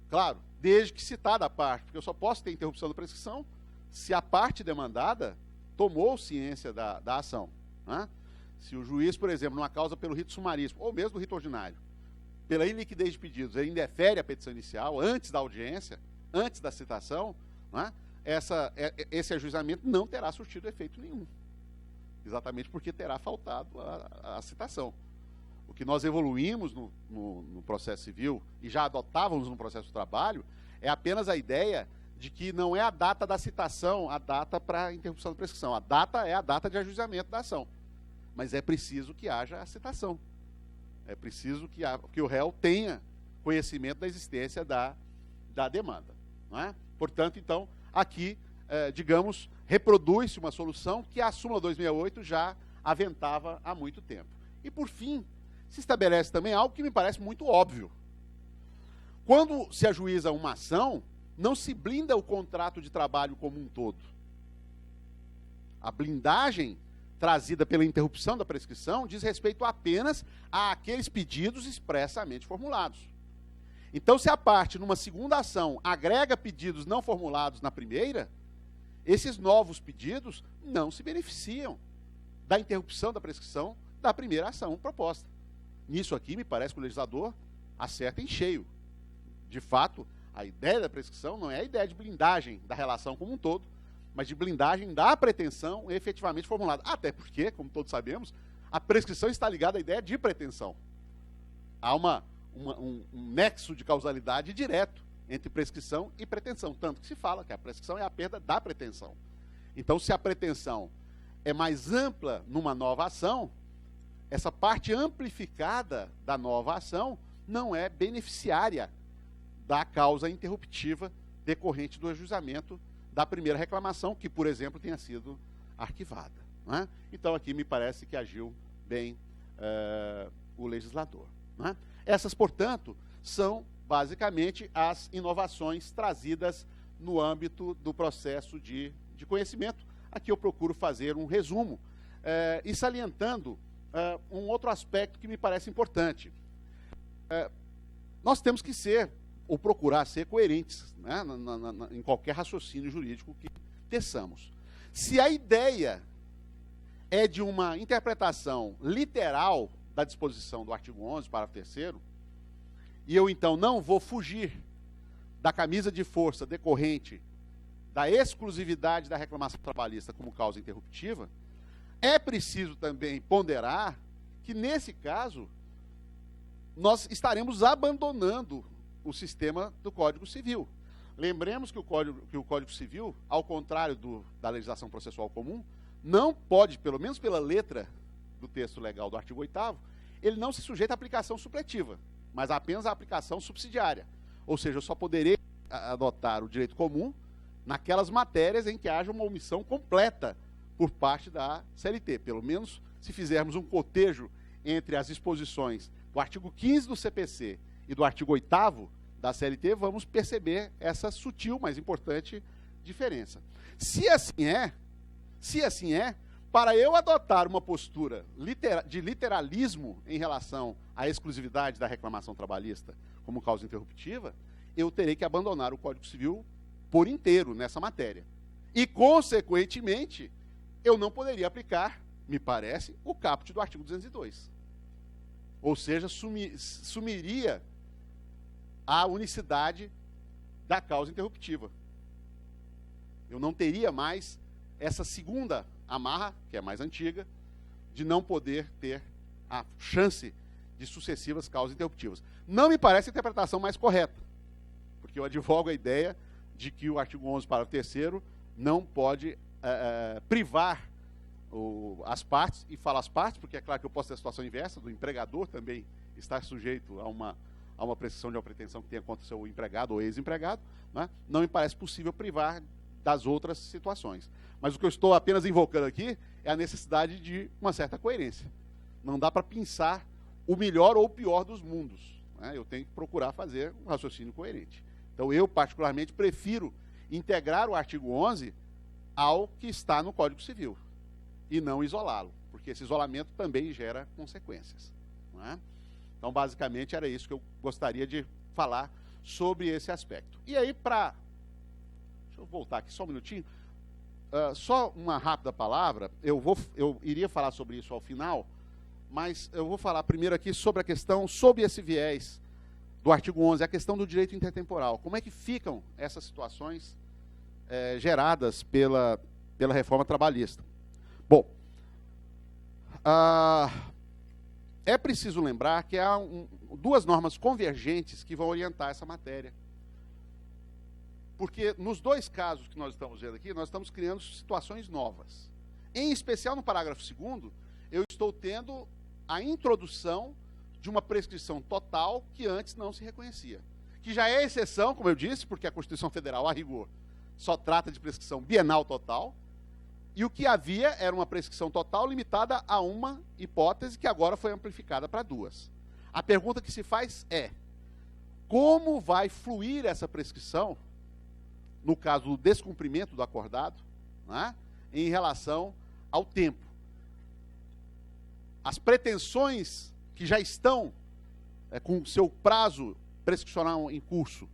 claro, desde que citada a parte, porque eu só posso ter interrupção da prescrição se a parte demandada tomou ciência da ação, né? Se o juiz, por exemplo, numa causa pelo rito sumaríssimo, ou mesmo do rito ordinário, pela iliquidez de pedidos, ele indefere a petição inicial, antes da audiência, antes da citação, né? Esse ajuizamento não terá surtido efeito nenhum. Exatamente porque terá faltado a citação. O que nós evoluímos no processo civil, e já adotávamos no processo do trabalho, é apenas a ideia de que não é a data da citação a data para a interrupção da prescrição. A data é a data de ajuizamento da ação. Mas é preciso que haja a citação. É preciso que o réu tenha conhecimento da existência da demanda. Não é? Portanto, então, aqui, digamos, reproduz-se uma solução que a súmula 268 já aventava há muito tempo. E, por fim, se estabelece também algo que me parece muito óbvio. Quando se ajuiza uma ação, não se blinda o contrato de trabalho como um todo. A blindagem trazida pela interrupção da prescrição diz respeito apenas àqueles pedidos expressamente formulados. Então, se a parte, numa segunda ação, agrega pedidos não formulados na primeira, esses novos pedidos não se beneficiam da interrupção da prescrição da primeira ação proposta. Nisso aqui, me parece que o legislador acerta em cheio. De fato, a ideia da prescrição não é a ideia de blindagem da relação como um todo, mas de blindagem da pretensão efetivamente formulada. Até porque, como todos sabemos, a prescrição está ligada à ideia de pretensão. Há um nexo de causalidade direto entre prescrição e pretensão, tanto que se fala que a prescrição é a perda da pretensão. Então, se a pretensão é mais ampla numa nova ação, essa parte amplificada da nova ação não é beneficiária da causa interruptiva decorrente do ajuizamento da primeira reclamação, que, por exemplo, tenha sido arquivada. Não é? Então, aqui me parece que agiu bem o legislador. Não é? Essas, portanto, são basicamente as inovações trazidas no âmbito do processo de conhecimento. Aqui eu procuro fazer um resumo e salientando um outro aspecto que me parece importante. Nós temos que ser, ou procurar ser, coerentes, né, em qualquer raciocínio jurídico que teçamos. Se a ideia é de uma interpretação literal da disposição do artigo 11, parágrafo 3º, e eu, então, não vou fugir da camisa de força decorrente da exclusividade da reclamação trabalhista como causa interruptiva, é preciso também ponderar que, nesse caso, nós estaremos abandonando o sistema do Código Civil. Lembremos que o Código Civil, ao contrário da legislação processual comum, não pode, pelo menos pela letra do texto legal do artigo 8º, ele não se sujeita à aplicação supletiva, mas apenas à aplicação subsidiária. Ou seja, eu só poderei adotar o direito comum naquelas matérias em que haja uma omissão completa por parte da CLT. Pelo menos, se fizermos um cotejo entre as disposições do artigo 15 do CPC e do artigo 8º da CLT, vamos perceber essa sutil, mas importante diferença. Se assim é, para eu adotar uma postura de literalismo em relação à exclusividade da reclamação trabalhista como causa interruptiva, eu terei que abandonar o Código Civil por inteiro nessa matéria. E, consequentemente, eu não poderia aplicar, me parece, o caput do artigo 202. Ou seja, sumiria a unicidade da causa interruptiva. Eu não teria mais essa segunda amarra, que é mais antiga, de não poder ter a chance de sucessivas causas interruptivas. Não me parece a interpretação mais correta, porque eu advogo a ideia de que o artigo 11, parágrafo 3º, não pode privar as partes, e falo as partes, porque é claro que eu posso ter a situação inversa, do empregador também estar sujeito a uma prescrição de uma pretensão que tenha contra o seu empregado ou ex-empregado, né? Não me parece possível privar das outras situações. Mas o que eu estou apenas invocando aqui é a necessidade de uma certa coerência. Não dá para pensar o melhor ou o pior dos mundos, né? Eu tenho que procurar fazer um raciocínio coerente. Então, eu, particularmente, prefiro integrar o artigo 11 ao que está no Código Civil, e não isolá-lo, porque esse isolamento também gera consequências, não é? Então, basicamente, era isso que eu gostaria de falar sobre esse aspecto. E aí, deixa eu voltar aqui só um minutinho. Só uma rápida palavra, eu iria falar sobre isso ao final, mas eu vou falar primeiro aqui sobre a questão, sob esse viés do artigo 11, a questão do direito intertemporal. Como é que ficam essas situações geradas pela reforma trabalhista? Bom, é preciso lembrar que há duas normas convergentes que vão orientar essa matéria. Porque nos dois casos que nós estamos vendo aqui, nós estamos criando situações novas. Em especial no parágrafo 2º, eu estou tendo a introdução de uma prescrição total que antes não se reconhecia. Que já é exceção, como eu disse, porque a Constituição Federal, a rigor, só trata de prescrição bienal total, e o que havia era uma prescrição total limitada a uma hipótese que agora foi amplificada para duas. A pergunta que se faz é: como vai fluir essa prescrição, no caso do descumprimento do acordado, né, em relação ao tempo? As pretensões que já estão com seu prazo prescricional em curso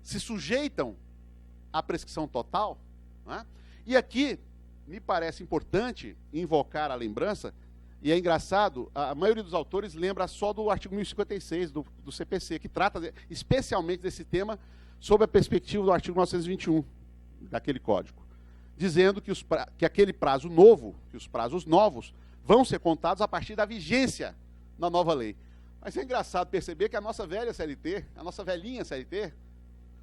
se sujeitam à prescrição total, né? E aqui me parece importante invocar a lembrança, e é engraçado, a maioria dos autores lembra só do artigo 1056 do CPC, que trata especialmente desse tema sob a perspectiva do artigo 921 daquele código, dizendo que aquele prazo novo, que os prazos novos, vão ser contados a partir da vigência da nova lei. Mas é engraçado perceber que a nossa velha CLT, a nossa velhinha CLT,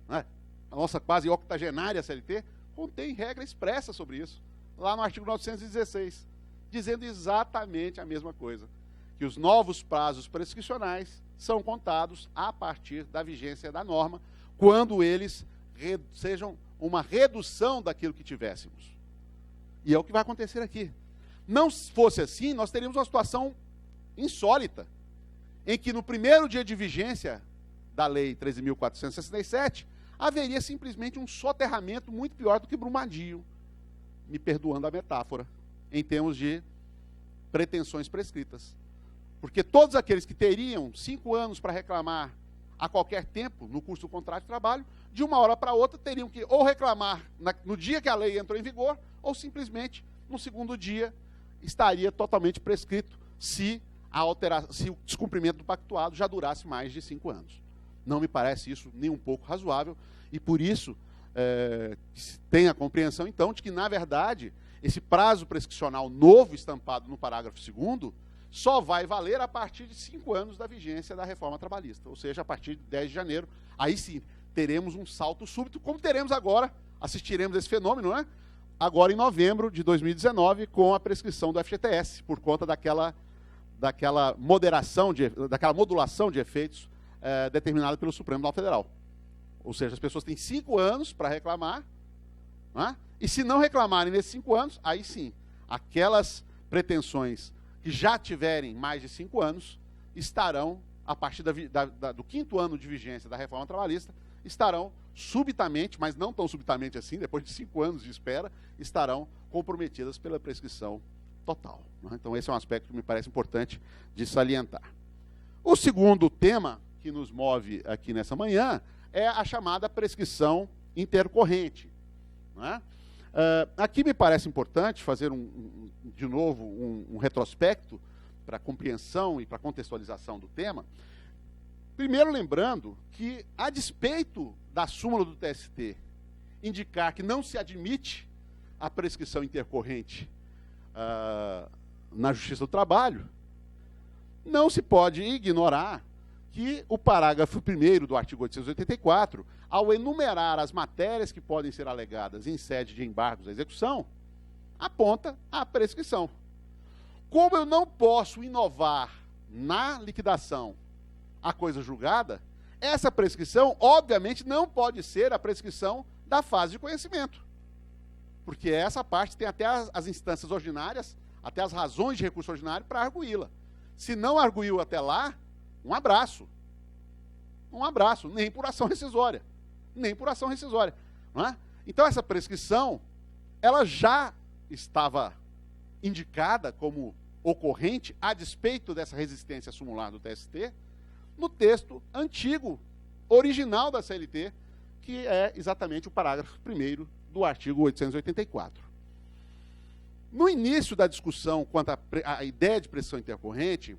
né, a nossa quase octogenária CLT, contém regra expressa sobre isso, lá no artigo 916, dizendo exatamente a mesma coisa, que os novos prazos prescricionais são contados a partir da vigência da norma, quando eles sejam uma redução daquilo que tivéssemos. E é o que vai acontecer aqui. Não fosse assim, nós teríamos uma situação insólita, em que no primeiro dia de vigência da Lei 13.467, haveria simplesmente um soterramento muito pior do que Brumadinho, me perdoando a metáfora, em termos de pretensões prescritas. Porque todos aqueles que teriam 5 anos para reclamar a qualquer tempo, no curso do contrato de trabalho, de uma hora para outra teriam que ou reclamar no dia que a lei entrou em vigor, ou simplesmente no segundo dia estaria totalmente prescrito se o descumprimento do pactuado já durasse mais de 5 anos. Não me parece isso nem um pouco razoável, e por isso tem a compreensão, então, de que, na verdade, esse prazo prescricional novo estampado no parágrafo 2º só vai valer a partir de 5 anos da vigência da reforma trabalhista, ou seja, a partir de 10 de janeiro. Aí sim, teremos um salto súbito, como teremos agora, assistiremos esse fenômeno, né? Agora em novembro de 2019, com a prescrição do FGTS, por conta daquela modulação de efeitos determinada pelo Supremo Tribunal Federal. Ou seja, as pessoas têm 5 anos para reclamar, né? E se não reclamarem nesses 5 anos, aí sim, aquelas pretensões que já tiverem mais de 5 anos, estarão, a partir do 5º ano de vigência da reforma trabalhista, estarão subitamente, mas não tão subitamente assim, depois de 5 anos de espera, estarão comprometidas pela prescrição total. Né? Então, esse é um aspecto que me parece importante de salientar. O segundo tema que nos move aqui nessa manhã é a chamada prescrição intercorrente. Né? Aqui me parece importante fazer, de novo, um retrospecto para a compreensão e para a contextualização do tema. Primeiro, lembrando que, a despeito da súmula do TST indicar que não se admite a prescrição intercorrente na Justiça do Trabalho, não se pode ignorar que o parágrafo 1º do artigo 884, ao enumerar as matérias que podem ser alegadas em sede de embargos à execução, aponta a prescrição. Como eu não posso inovar na liquidação a coisa julgada, essa prescrição, obviamente, não pode ser a prescrição da fase de conhecimento. Porque essa parte tem até as instâncias ordinárias, até as razões de recurso ordinário para arguí-la. Se não arguiu até lá, um abraço. Um abraço, nem por ação rescisória. Nem por ação rescisória. Não é? Então, essa prescrição, ela já estava indicada como ocorrente, a despeito dessa resistência sumular do TST, no texto antigo, original da CLT, que é exatamente o parágrafo 1º do artigo 884. No início da discussão quanto à ideia de prescrição intercorrente,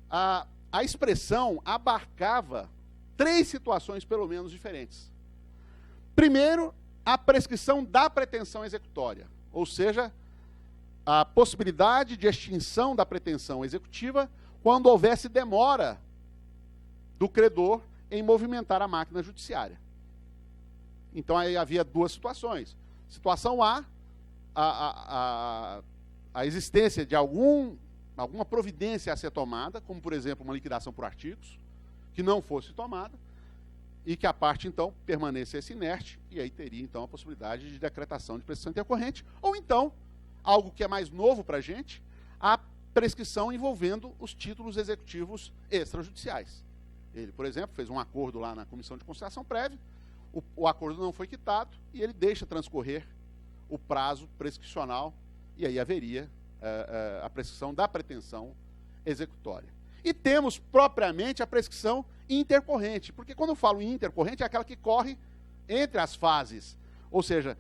a expressão abarcava 3 situações, pelo menos, diferentes. Primeiro, a prescrição da pretensão executória, ou seja, a possibilidade de extinção da pretensão executiva quando houvesse demora do credor em movimentar a máquina judiciária. Então, aí havia 2 situações. Situação A, a existência de alguma providência a ser tomada, como, por exemplo, uma liquidação por artigos, que não fosse tomada, e que a parte, então, permanecesse inerte, e aí teria, então, a possibilidade de decretação de prescrição intercorrente, ou então, algo que é mais novo para a gente, a prescrição envolvendo os títulos executivos extrajudiciais. Ele, por exemplo, fez um acordo lá na Comissão de Conciliação Prévia, o acordo não foi quitado, e ele deixa transcorrer o prazo prescricional, e aí haveria a prescrição da pretensão executória. E temos, propriamente, a prescrição intercorrente, porque quando eu falo em intercorrente, é aquela que corre entre as fases. Ou seja,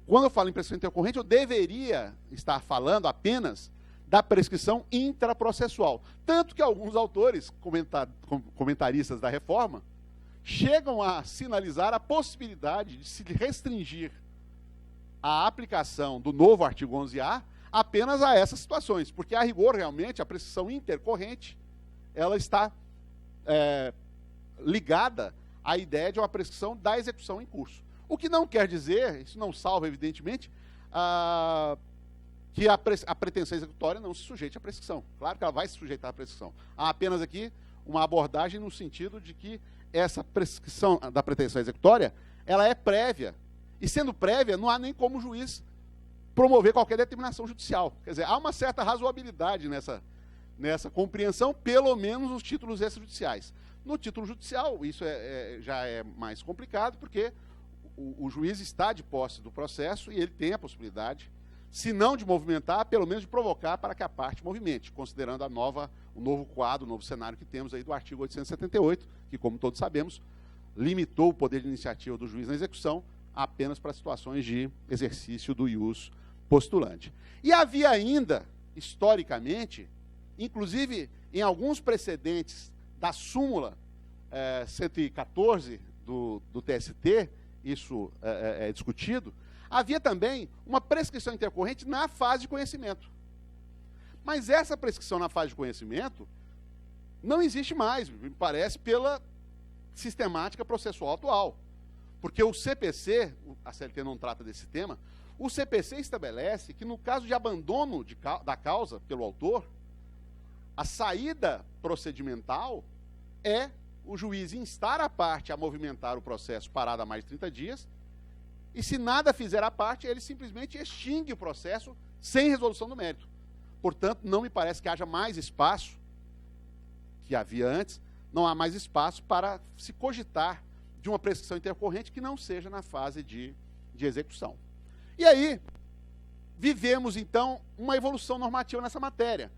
quando eu falo em prescrição intercorrente, eu deveria estar falando apenas da prescrição intraprocessual. Tanto que alguns autores, comentaristas da reforma, chegam a sinalizar a possibilidade de se restringir a aplicação do novo artigo 11A apenas a essas situações, porque, a rigor, realmente, a prescrição intercorrente, ela está ligada à ideia de uma prescrição da execução em curso. O que não quer dizer, isso não salva, evidentemente, que a pretensão executória não se sujeite à prescrição. Claro que ela vai se sujeitar à prescrição. Há apenas aqui uma abordagem no sentido de que essa prescrição da pretensão executória, ela é prévia. E, sendo prévia, não há nem como o juiz promover qualquer determinação judicial. Quer dizer, há uma certa razoabilidade nessa compreensão, pelo menos nos títulos extrajudiciais. No título judicial, isso já é mais complicado, porque o juiz está de posse do processo e ele tem a possibilidade, se não de movimentar, pelo menos de provocar para que a parte movimente, considerando o novo quadro, o novo cenário que temos aí do artigo 878, que, como todos sabemos, limitou o poder de iniciativa do juiz na execução apenas para situações de exercício do ius postulante. E havia ainda, historicamente, inclusive em alguns precedentes da súmula 114 do TST, isso é discutido, havia também uma prescrição intercorrente na fase de conhecimento. Mas essa prescrição na fase de conhecimento não existe mais, me parece, pela sistemática processual atual. Porque o CPC, a CLT não trata desse tema, o CPC estabelece que, no caso de abandono da causa pelo autor, a saída procedimental é o juiz instar a parte a movimentar o processo parado há mais de 30 dias, e, se nada fizer a parte, ele simplesmente extingue o processo sem resolução do mérito. Portanto, não me parece que haja mais espaço, que havia antes, não há mais espaço para se cogitar de uma prescrição intercorrente que não seja na fase de execução. E aí, vivemos, então, uma evolução normativa nessa matéria.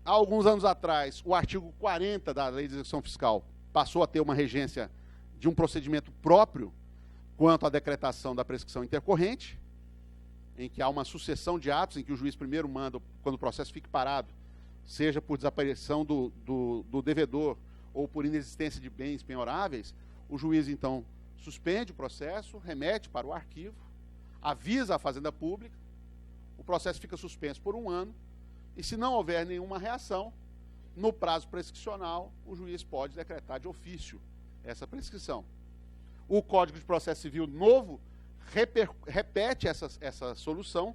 Há alguns anos atrás, o artigo 40 da Lei de Execução Fiscal passou a ter uma regência de um procedimento próprio quanto à decretação da prescrição intercorrente, em que há uma sucessão de atos, em que o juiz primeiro manda, quando o processo fique parado, seja por desaparição do devedor ou por inexistência de bens penhoráveis, o juiz, então, suspende o processo, remete para o arquivo, avisa a Fazenda Pública, o processo fica suspenso por 1 ano, e se não houver nenhuma reação, no prazo prescricional, o juiz pode decretar de ofício essa prescrição. O Código de Processo Civil novo repete essa solução,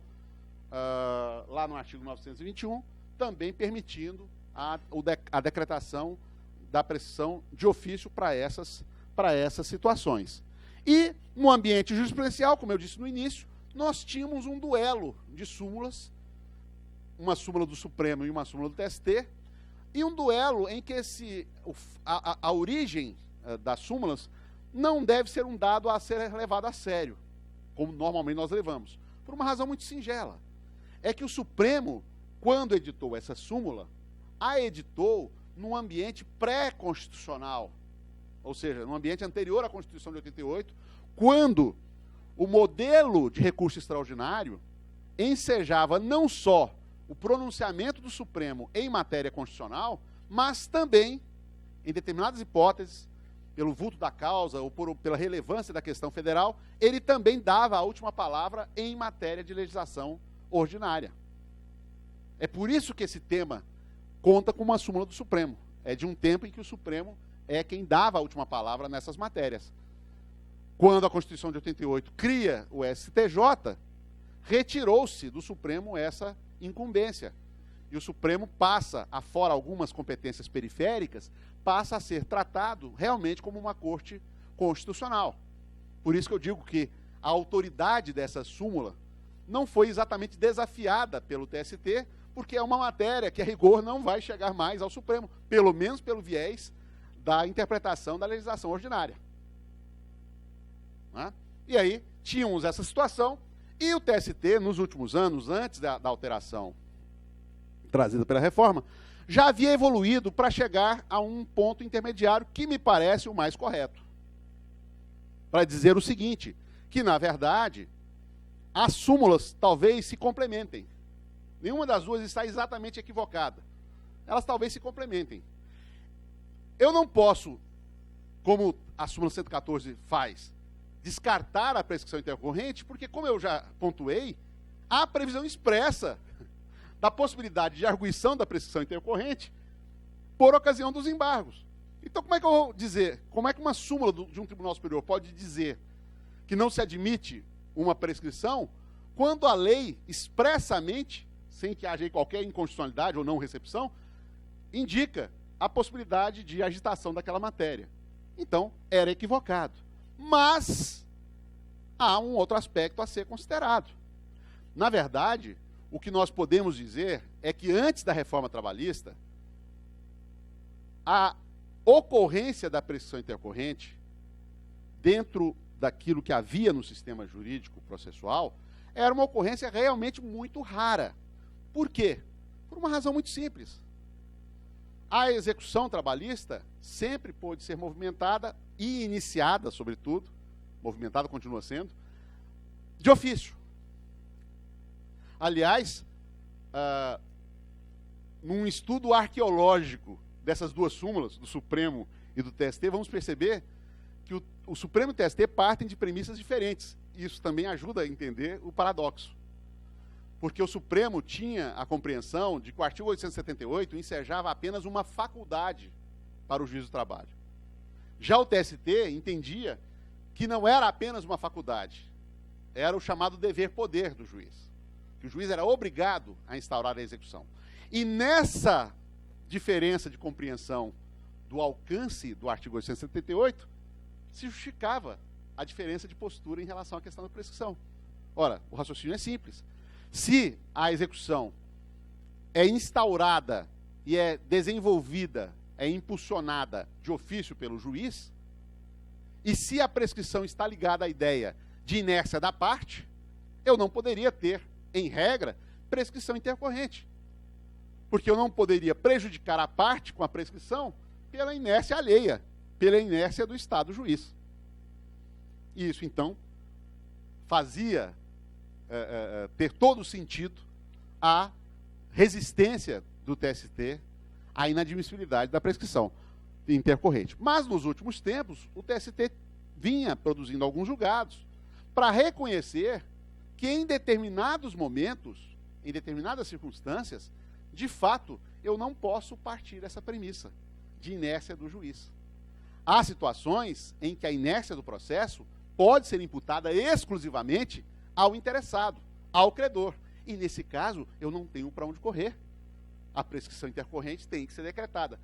lá no artigo 921, também permitindo a decretação da prescrição de ofício para essas situações. E, no ambiente jurisprudencial, como eu disse no início, nós tínhamos um duelo de súmulas, uma súmula do Supremo e uma súmula do TST, e um duelo em que a origem das súmulas não deve ser um dado a ser levado a sério, como normalmente nós levamos, por uma razão muito singela. É que o Supremo, quando editou essa súmula, a editou num ambiente pré-constitucional, ou seja, num ambiente anterior à Constituição de 88, quando o modelo de recurso extraordinário ensejava não só o pronunciamento do Supremo em matéria constitucional, mas também, em determinadas hipóteses, pelo vulto da causa ou pela relevância da questão federal, ele também dava a última palavra em matéria de legislação ordinária. É por isso que esse tema conta com uma súmula do Supremo. É de um tempo em que o Supremo é quem dava a última palavra nessas matérias. Quando a Constituição de 88 cria o STJ, retirou-se do Supremo essa incumbência. E o Supremo passa, afora algumas competências periféricas, passa a ser tratado realmente como uma corte constitucional. Por isso que eu digo que a autoridade dessa súmula não foi exatamente desafiada pelo TST, porque é uma matéria que, a rigor, não vai chegar mais ao Supremo, pelo menos pelo viés da interpretação da legislação ordinária. Né? E aí, tínhamos essa situação, e o TST, nos últimos anos, antes da alteração trazida pela reforma, já havia evoluído para chegar a um ponto intermediário que me parece o mais correto. Para dizer o seguinte, que, na verdade, as súmulas talvez se complementem. Nenhuma das duas está exatamente equivocada. Elas talvez se complementem. Eu não posso, como a súmula 114 faz, descartar a prescrição intercorrente, porque, como eu já pontuei, há previsão expressa da possibilidade de arguição da prescrição intercorrente por ocasião dos embargos. Então, como é que eu vou dizer? Como é que uma súmula de um tribunal superior pode dizer que não se admite uma prescrição quando a lei expressamente, sem que haja qualquer inconstitucionalidade ou não recepção, indica a possibilidade de agitação daquela matéria? Então, era equivocado. Mas há um outro aspecto a ser considerado. Na verdade, o que nós podemos dizer é que antes da reforma trabalhista, a ocorrência da prescrição intercorrente, dentro daquilo que havia no sistema jurídico processual, era uma ocorrência realmente muito rara. Por quê? Por uma razão muito simples. A execução trabalhista sempre pôde ser movimentada e iniciada, sobretudo, movimentada continua sendo, de ofício. Aliás, num estudo arqueológico dessas duas súmulas, do Supremo e do TST, vamos perceber que o Supremo e o TST partem de premissas diferentes. Isso também ajuda a entender o paradoxo. Porque o Supremo tinha a compreensão de que o artigo 878 ensejava apenas uma faculdade para o juiz do trabalho. Já o TST entendia que não era apenas uma faculdade, era o chamado dever-poder do juiz. Que o juiz era obrigado a instaurar a execução. E nessa diferença de compreensão do alcance do artigo 878, se justificava a diferença de postura em relação à questão da prescrição. Ora, o raciocínio é simples. Se a execução é instaurada e é desenvolvida, é impulsionada de ofício pelo juiz, e se a prescrição está ligada à ideia de inércia da parte, eu não poderia ter, em regra, prescrição intercorrente. Porque eu não poderia prejudicar a parte com a prescrição pela inércia alheia, pela inércia do Estado juiz. E isso, então, fazia ter todo o sentido a resistência do TST à inadmissibilidade da prescrição intercorrente. Mas, nos últimos tempos, o TST vinha produzindo alguns julgados para reconhecer que, em determinados momentos, em determinadas circunstâncias, de fato, eu não posso partir dessa premissa de inércia do juiz. Há situações em que a inércia do processo pode ser imputada exclusivamente ao interessado, ao credor. E, nesse caso, eu não tenho para onde correr. A prescrição intercorrente tem que ser decretada.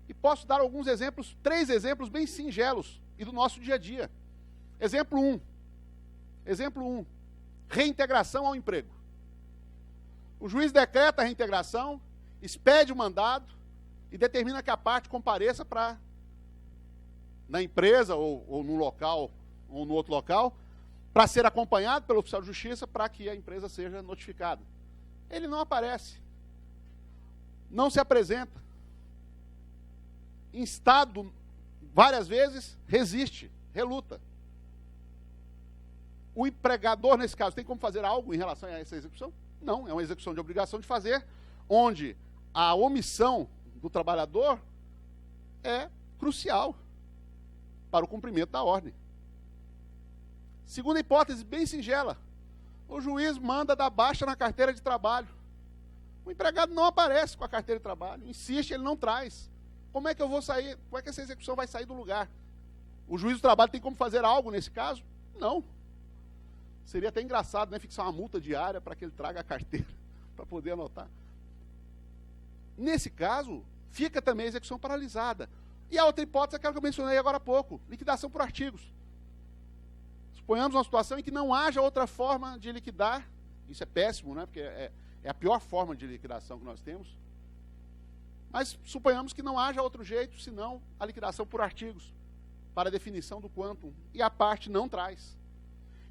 E posso dar alguns exemplos, 3 exemplos bem singelos e do nosso dia a dia. Exemplo 1. Exemplo 1. Reintegração ao emprego. O juiz decreta a reintegração, expede o mandado e determina que a parte compareça na empresa ou no local ou no outro local para ser acompanhado pelo oficial de justiça para que a empresa seja notificada. Ele não aparece. Não se apresenta. Instado várias vezes, resiste, reluta. O empregador, nesse caso, tem como fazer algo em relação a essa execução? Não, é uma execução de obrigação de fazer, onde a omissão do trabalhador é crucial para o cumprimento da ordem. Segunda hipótese, bem singela. O juiz manda dar baixa na carteira de trabalho. O empregado não aparece com a carteira de trabalho, insiste, ele não traz. Como é que eu vou sair? Como é que essa execução vai sair do lugar? O juiz do trabalho tem como fazer algo nesse caso? Não. Seria até engraçado, né, fixar uma multa diária para que ele traga a carteira, para poder anotar. Nesse caso, fica também a execução paralisada. E a outra hipótese é aquela que eu mencionei agora há pouco, liquidação por artigos. Suponhamos uma situação em que não haja outra forma de liquidar, isso é péssimo, né, porque é a pior forma de liquidação que nós temos, mas suponhamos que não haja outro jeito, senão a liquidação por artigos, para a definição do quantum, e a parte não traz.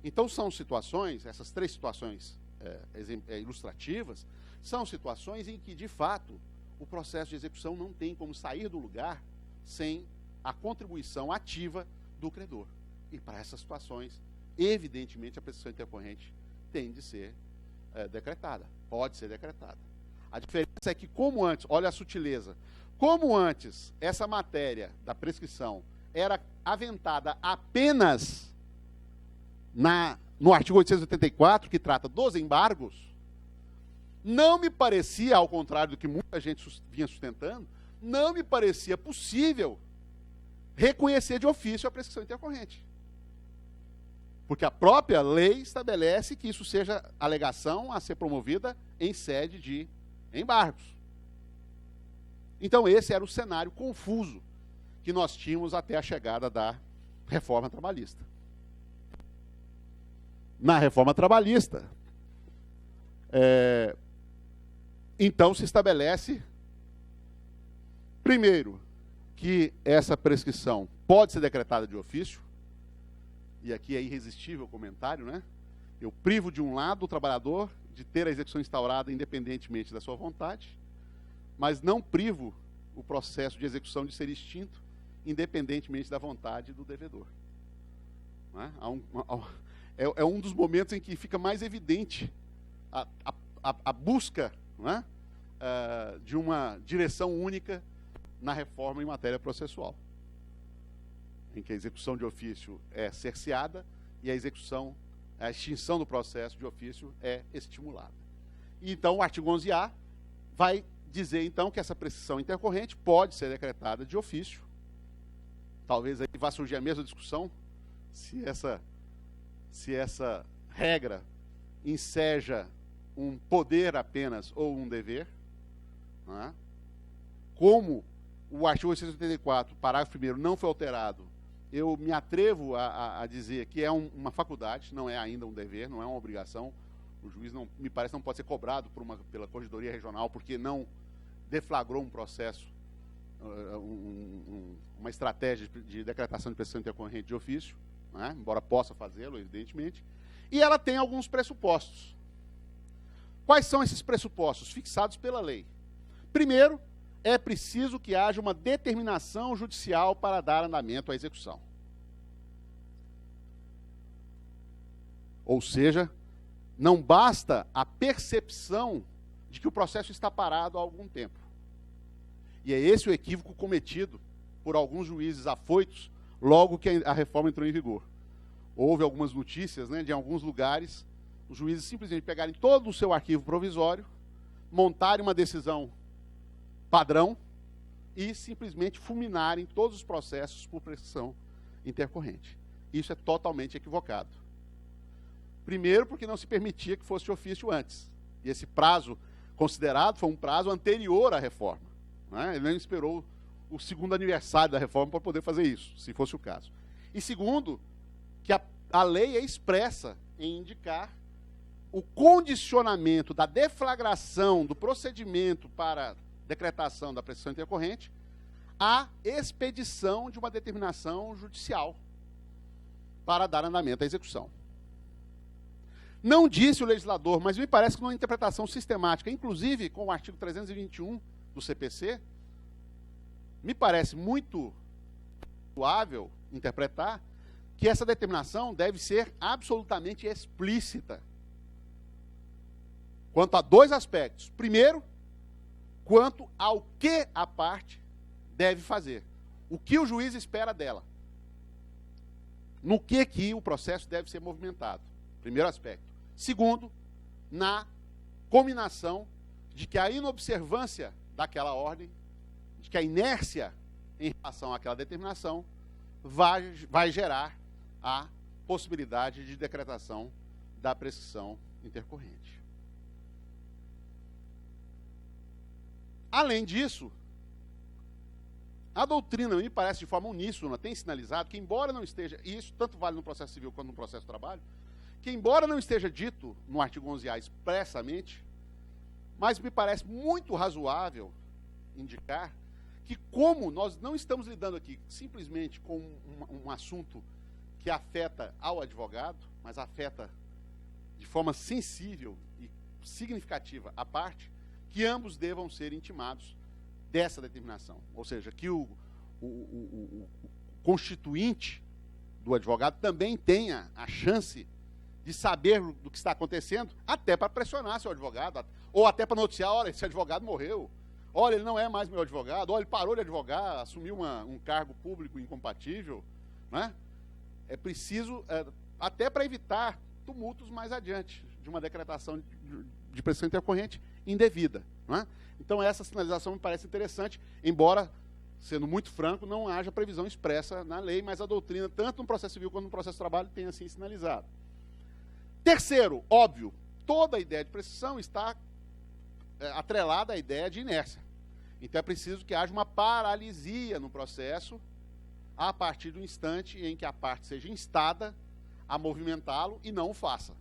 Então, são situações, essas 3 situações ilustrativas, são situações em que, de fato, o processo de execução não tem como sair do lugar sem a contribuição ativa do credor. E, para essas situações, evidentemente, a prescrição intercorrente tem de ser decretada, pode ser decretada. A diferença é que, como antes, olha a sutileza, como antes essa matéria da prescrição era aventada apenas no artigo 884, que trata dos embargos, não me parecia, ao contrário do que muita gente vinha sustentando, não me parecia possível reconhecer de ofício a prescrição intercorrente. Porque a própria lei estabelece que isso seja alegação a ser promovida em sede de embargos. Então, esse era o cenário confuso que nós tínhamos até a chegada da reforma trabalhista. Na reforma trabalhista, então se estabelece, primeiro, que essa prescrição pode ser decretada de ofício, e aqui é irresistível o comentário, né? Eu privo de um lado o trabalhador de ter a execução instaurada independentemente da sua vontade, mas não privo o processo de execução de ser extinto independentemente da vontade do devedor. Não é? É um dos momentos em que fica mais evidente a busca, não é? De uma direção única na reforma em matéria processual, em que a execução de ofício é cerceada e a extinção do processo de ofício é estimulada. E, então, o artigo 11A vai dizer, então, que essa prescrição intercorrente pode ser decretada de ofício. Talvez aí vá surgir a mesma discussão, se essa regra enseja um poder apenas ou um dever. Não é? Como o artigo 884, parágrafo 1º, não foi alterado, eu me atrevo a dizer que é uma faculdade, não é ainda um dever, não é uma obrigação. O juiz, me parece, não pode ser cobrado pela Corregedoria Regional porque não deflagrou um processo, uma estratégia de decretação de prescrição intercorrente de ofício, né? Embora possa fazê-lo, evidentemente. E ela tem alguns pressupostos. Quais são esses pressupostos? Fixados pela lei. Primeiro, é preciso que haja uma determinação judicial para dar andamento à execução. Ou seja, não basta a percepção de que o processo está parado há algum tempo. E é esse o equívoco cometido por alguns juízes afoitos logo que a reforma entrou em vigor. Houve algumas notícias, né, de alguns lugares, os juízes simplesmente pegarem todo o seu arquivo provisório, montarem uma decisão padrão e simplesmente fulminarem todos os processos por prescrição intercorrente. Isso é totalmente equivocado. Primeiro, porque não se permitia que fosse de ofício antes. E esse prazo considerado foi um prazo anterior à reforma. Né? Ele não esperou o segundo aniversário da reforma para poder fazer isso, se fosse o caso. E segundo, que a lei é expressa em indicar o condicionamento da deflagração do procedimento para decretação da prescrição intercorrente à expedição de uma determinação judicial para dar andamento à execução. Não disse o legislador, mas me parece que numa interpretação sistemática, inclusive com o artigo 321 do CPC, me parece muito provável interpretar que essa determinação deve ser absolutamente explícita quanto a dois aspectos. Primeiro, quanto ao que a parte deve fazer. O que o juiz espera dela. No que o processo deve ser movimentado. Primeiro aspecto. Segundo, na cominação de que a inobservância daquela ordem, de que a inércia em relação àquela determinação vai gerar a possibilidade de decretação da prescrição intercorrente. Além disso, a doutrina, me parece de forma uníssona, tem sinalizado que, embora não esteja, e isso tanto vale no processo civil quanto no processo de trabalho, que embora não esteja dito no artigo 11A expressamente, mas me parece muito razoável indicar que, como nós não estamos lidando aqui simplesmente com um assunto que afeta ao advogado, mas afeta de forma sensível e significativa a parte, que ambos devam ser intimados dessa determinação. Ou seja, que o constituinte do advogado também tenha a chance de saber do que está acontecendo, até para pressionar seu advogado, ou até para noticiar, olha, esse advogado morreu, olha, ele não é mais meu advogado, olha, ele parou de advogar, assumiu um cargo público incompatível, né? É preciso, até para evitar tumultos mais adiante, de uma decretação de prescrição intercorrente indevida. Né? Então, essa sinalização me parece interessante, embora, sendo muito franco, não haja previsão expressa na lei, mas a doutrina, tanto no processo civil quanto no processo de trabalho, tem assim sinalizado. Terceiro, óbvio, toda a ideia de prescrição está atrelada à ideia de inércia. Então, é preciso que haja uma paralisia no processo a partir do instante em que a parte seja instada a movimentá-lo e não o faça.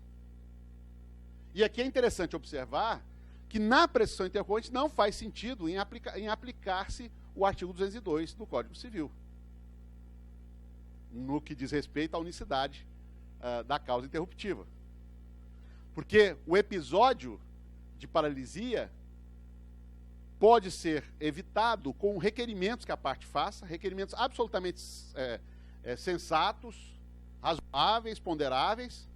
E aqui é interessante observar que na prescrição intercorrente não faz sentido em aplicar-se o artigo 202 do Código Civil, no que diz respeito à unicidade da causa interruptiva. Porque o episódio de paralisia pode ser evitado com requerimentos que a parte faça, requerimentos absolutamente sensatos, razoáveis, ponderáveis.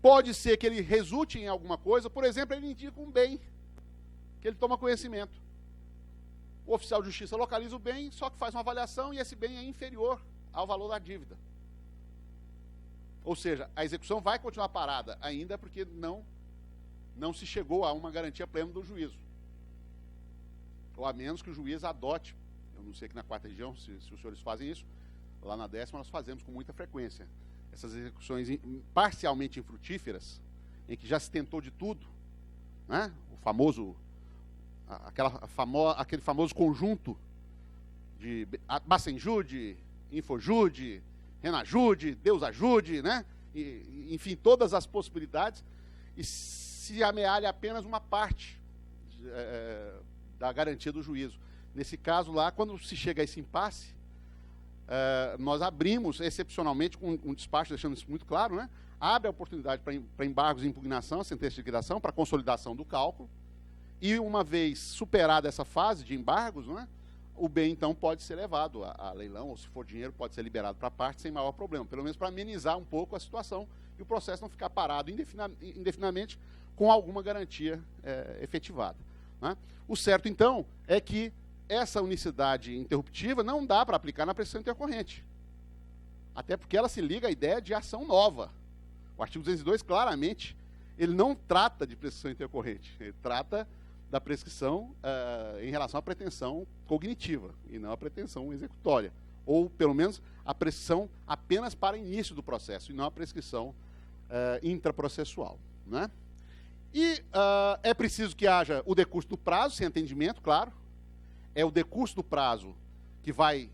Pode ser que ele resulte em alguma coisa, por exemplo, ele indica um bem, que ele toma conhecimento. O oficial de justiça localiza o bem, só que faz uma avaliação e esse bem é inferior ao valor da dívida. Ou seja, a execução vai continuar parada, ainda porque não se chegou a uma garantia plena do juízo. Ou a menos que o juiz adote, eu não sei que na 4ª região, se os senhores fazem isso, lá na 10ª nós fazemos com muita frequência. Essas execuções parcialmente infrutíferas, em que já se tentou de tudo, né? O famoso, aquele famoso conjunto de Bacenjude, Infojude, Renajude, Deus ajude, né? Enfim, todas as possibilidades, e se amealha apenas uma parte da garantia do juízo. Nesse caso lá, quando se chega a esse impasse, nós abrimos, excepcionalmente, com um despacho, deixando isso muito claro, né? abre a oportunidade para embargos e impugnação, a sentença de liquidação, para consolidação do cálculo, e uma vez superada essa fase de embargos, não é, o bem, então, pode ser levado a leilão, ou se for dinheiro, pode ser liberado para a parte sem maior problema, pelo menos para amenizar um pouco a situação e o processo não ficar parado indefinidamente com alguma garantia efetivada. Né? O certo, então, é que essa unicidade interruptiva não dá para aplicar na prescrição intercorrente, até porque ela se liga à ideia de ação nova. O artigo 202, claramente, ele não trata de prescrição intercorrente, ele trata da prescrição em relação à pretensão cognitiva, e não à pretensão executória, ou, pelo menos, a prescrição apenas para início do processo, e não a prescrição intraprocessual. Né? E é preciso que haja o decurso do prazo, sem atendimento, claro. É o decurso do prazo que vai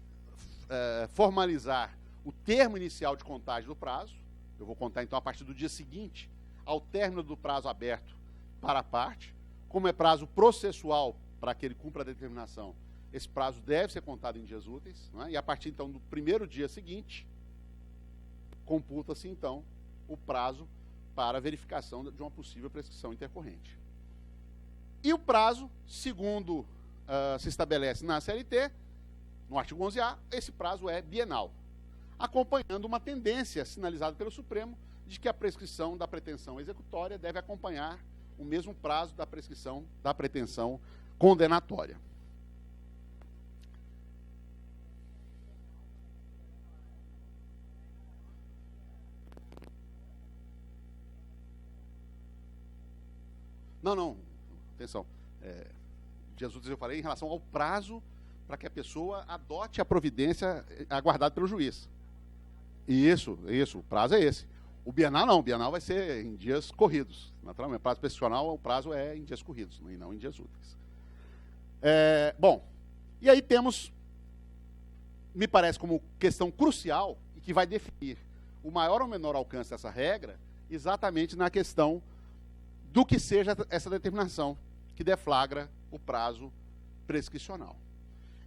formalizar o termo inicial de contagem do prazo. Eu vou contar, então, a partir do dia seguinte, ao término do prazo aberto para a parte. Como é prazo processual para que ele cumpra a determinação, esse prazo deve ser contado em dias úteis, né? E a partir, então, do primeiro dia seguinte, computa-se, então, o prazo para a verificação de uma possível prescrição intercorrente. E o prazo, segundo se estabelece na CLT, no artigo 11A, esse prazo é bienal, acompanhando uma tendência sinalizada pelo Supremo de que a prescrição da pretensão executória deve acompanhar o mesmo prazo da prescrição da pretensão condenatória. Não, atenção. Jesus, eu falei em relação ao prazo para que a pessoa adote a providência aguardada pelo juiz. Isso, o prazo é esse. O bienal não, o bienal vai ser em dias corridos. Naturalmente, o prazo prescricional, o prazo é em dias corridos, e não em dias úteis. Bom, e aí temos, me parece como questão crucial, e que vai definir o maior ou menor alcance dessa regra, exatamente na questão do que seja essa determinação que deflagra o prazo prescricional.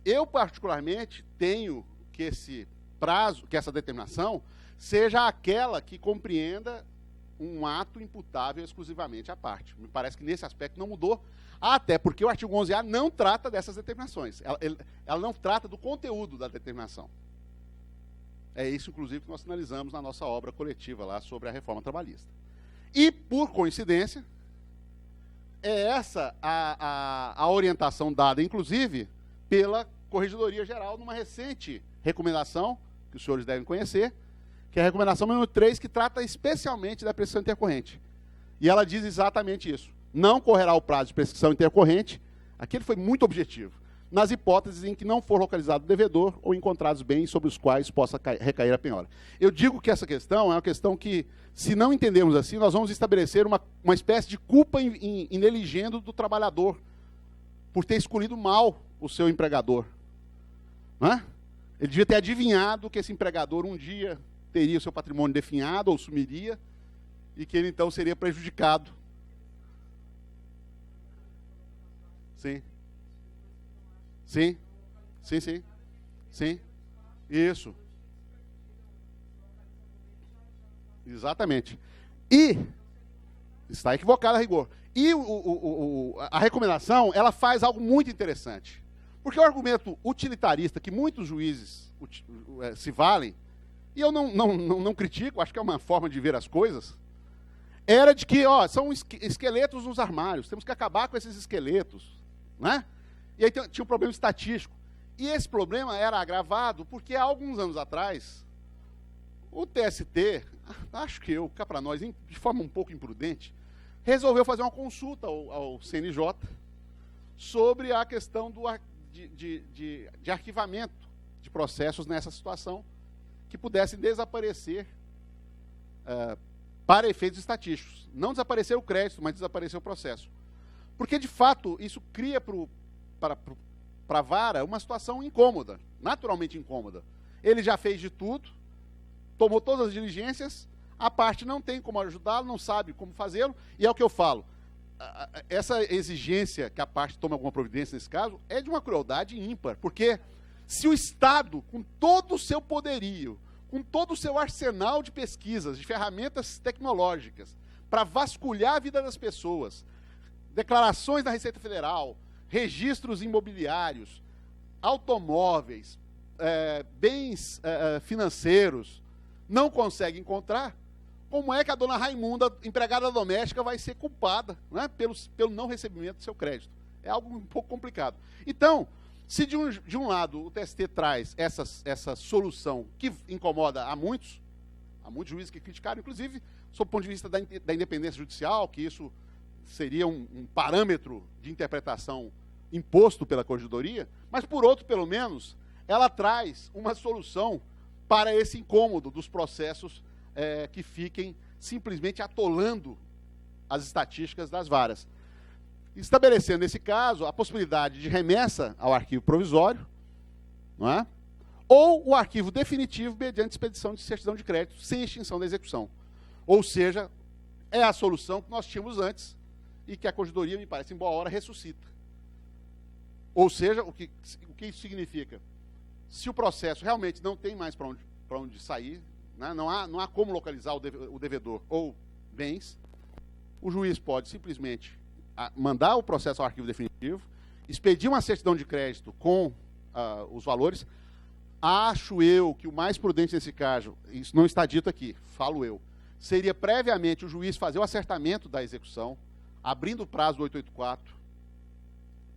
Eu, particularmente, tenho que esse prazo, que essa determinação seja aquela que compreenda um ato imputável exclusivamente à parte. Me parece que nesse aspecto não mudou, até porque o artigo 11A não trata dessas determinações. Ela não trata do conteúdo da determinação. É isso, inclusive, que nós sinalizamos na nossa obra coletiva lá sobre a reforma trabalhista. E, por coincidência, é essa a orientação dada, inclusive, pela Corregedoria Geral, numa recente recomendação, que os senhores devem conhecer, que é a recomendação número 3, que trata especialmente da prescrição intercorrente. E ela diz exatamente isso. Não correrá o prazo de prescrição intercorrente, aqui ele foi muito objetivo, nas hipóteses em que não for localizado o devedor ou encontrados bens sobre os quais possa recair a penhora. Eu digo que essa questão é uma questão que, se não entendermos assim, nós vamos estabelecer uma espécie de culpa in eligendo do trabalhador por ter escolhido mal o seu empregador. Não é? Ele devia ter adivinhado que esse empregador um dia teria o seu patrimônio definhado ou sumiria e que ele então seria prejudicado. Sim. Sim. Isso. Exatamente. E está equivocado a rigor. E a recomendação, ela faz algo muito interessante. Porque o argumento utilitarista que muitos juízes se valem, e eu não critico, acho que é uma forma de ver as coisas, era de que, são esqueletos nos armários, temos que acabar com esses esqueletos, né? E aí tinha um problema estatístico. E esse problema era agravado porque, há alguns anos atrás, o TST, acho que cá para nós, de forma um pouco imprudente, resolveu fazer uma consulta ao CNJ sobre a questão de arquivamento de processos nessa situação que pudessem desaparecer para efeitos estatísticos. Não desaparecer o crédito, mas desaparecer o processo. Porque, de fato, isso cria para a vara uma situação incômoda, naturalmente incômoda. Ele já fez de tudo, tomou todas as diligências, a parte não tem como ajudá-lo, não sabe como fazê-lo, e é o que eu falo. Essa exigência que a parte tome alguma providência nesse caso é de uma crueldade ímpar, porque se o Estado, com todo o seu poderio, com todo o seu arsenal de pesquisas, de ferramentas tecnológicas, para vasculhar a vida das pessoas, declarações da Receita Federal, registros imobiliários, automóveis, bens financeiros, não consegue encontrar, como é que a dona Raimunda, empregada doméstica, vai ser culpada, né, pelo não recebimento do seu crédito? É algo um pouco complicado. Então, se de um lado o TST traz essa solução que incomoda a muitos juízes que criticaram, inclusive, sob o ponto de vista da independência judicial, que isso seria um parâmetro de interpretação imposto pela Corregedoria, mas, por outro, pelo menos, ela traz uma solução para esse incômodo dos processos que fiquem simplesmente atolando as estatísticas das varas. Estabelecendo, nesse caso, a possibilidade de remessa ao arquivo provisório, não é? Ou o arquivo definitivo mediante expedição de certidão de crédito sem extinção da execução. Ou seja, é a solução que nós tínhamos antes e que a Corregedoria, me parece, em boa hora, ressuscita. Ou seja, o que isso significa? Se o processo realmente não tem mais para onde sair, né, não há como localizar o devedor ou bens, o juiz pode simplesmente mandar o processo ao arquivo definitivo, expedir uma certidão de crédito com os valores. Acho eu que o mais prudente nesse caso, isso não está dito aqui, falo eu, seria previamente o juiz fazer o acertamento da execução, abrindo o prazo do 884,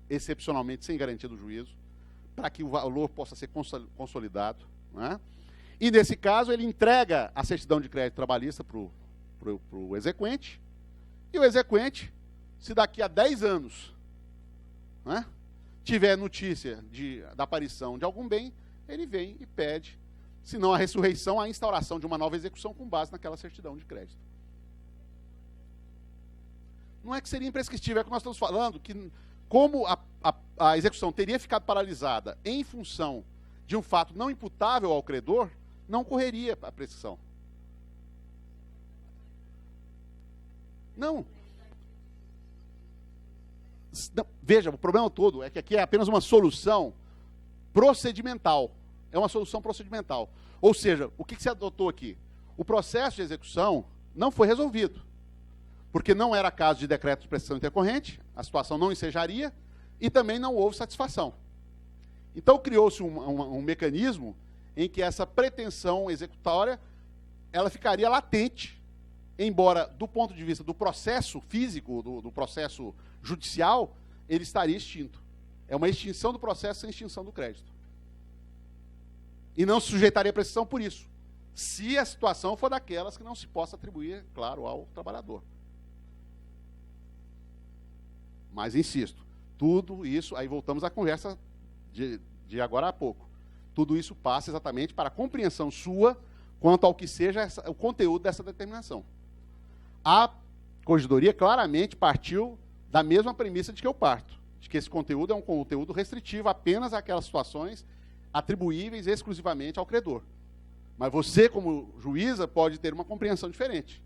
excepcionalmente sem garantia do juízo, para que o valor possa ser consolidado, né? E, nesse caso, ele entrega a certidão de crédito trabalhista para o exequente, e o exequente, se daqui a 10 anos, né, tiver notícia da aparição de algum bem, ele vem e pede, se não a ressurreição, a instauração de uma nova execução com base naquela certidão de crédito. Não é que seria imprescritível, é que nós estamos falando que, como a execução teria ficado paralisada em função de um fato não imputável ao credor, não correria a prescrição. Não. Veja, o problema todo é que aqui é apenas uma solução procedimental. É uma solução procedimental. Ou seja, o que se adotou aqui? O processo de execução não foi resolvido, porque não era caso de decreto de prescrição intercorrente, a situação não ensejaria, e também não houve satisfação. Então, criou-se um mecanismo em que essa pretensão executória ela ficaria latente, embora, do ponto de vista do processo físico, do processo judicial, ele estaria extinto. É uma extinção do processo sem extinção do crédito. E não se sujeitaria a prescrição por isso, se a situação for daquelas que não se possa atribuir, claro, ao trabalhador. Mas, insisto, tudo isso, aí voltamos à conversa de agora a pouco, tudo isso passa exatamente para a compreensão sua quanto ao que seja o conteúdo dessa determinação. A Corregedoria claramente partiu da mesma premissa de que eu parto, de que esse conteúdo é um conteúdo restritivo apenas àquelas situações atribuíveis exclusivamente ao credor. Mas você, como juíza, pode ter uma compreensão diferente,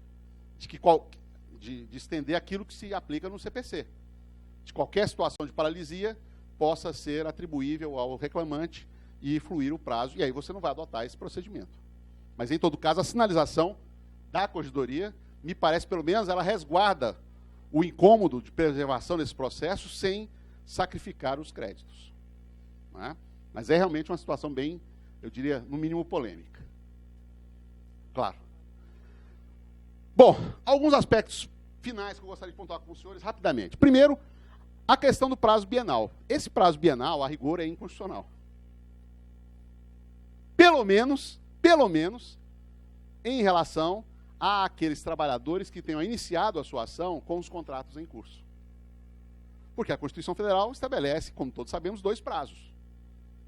de estender aquilo que se aplica no CPC. De qualquer situação de paralisia possa ser atribuível ao reclamante e fluir o prazo, e aí você não vai adotar esse procedimento. Mas, em todo caso, a sinalização da Corregedoria, me parece, pelo menos, ela resguarda o incômodo de preservação desse processo sem sacrificar os créditos. Não é? Mas é realmente uma situação bem, eu diria, no mínimo polêmica. Claro. Bom, alguns aspectos finais que eu gostaria de pontuar com os senhores rapidamente. Primeiro, a questão do prazo bienal. Esse prazo bienal, a rigor, é inconstitucional. Pelo menos, em relação àqueles trabalhadores que tenham iniciado a sua ação com os contratos em curso. Porque a Constituição Federal estabelece, como todos sabemos, 2 prazos.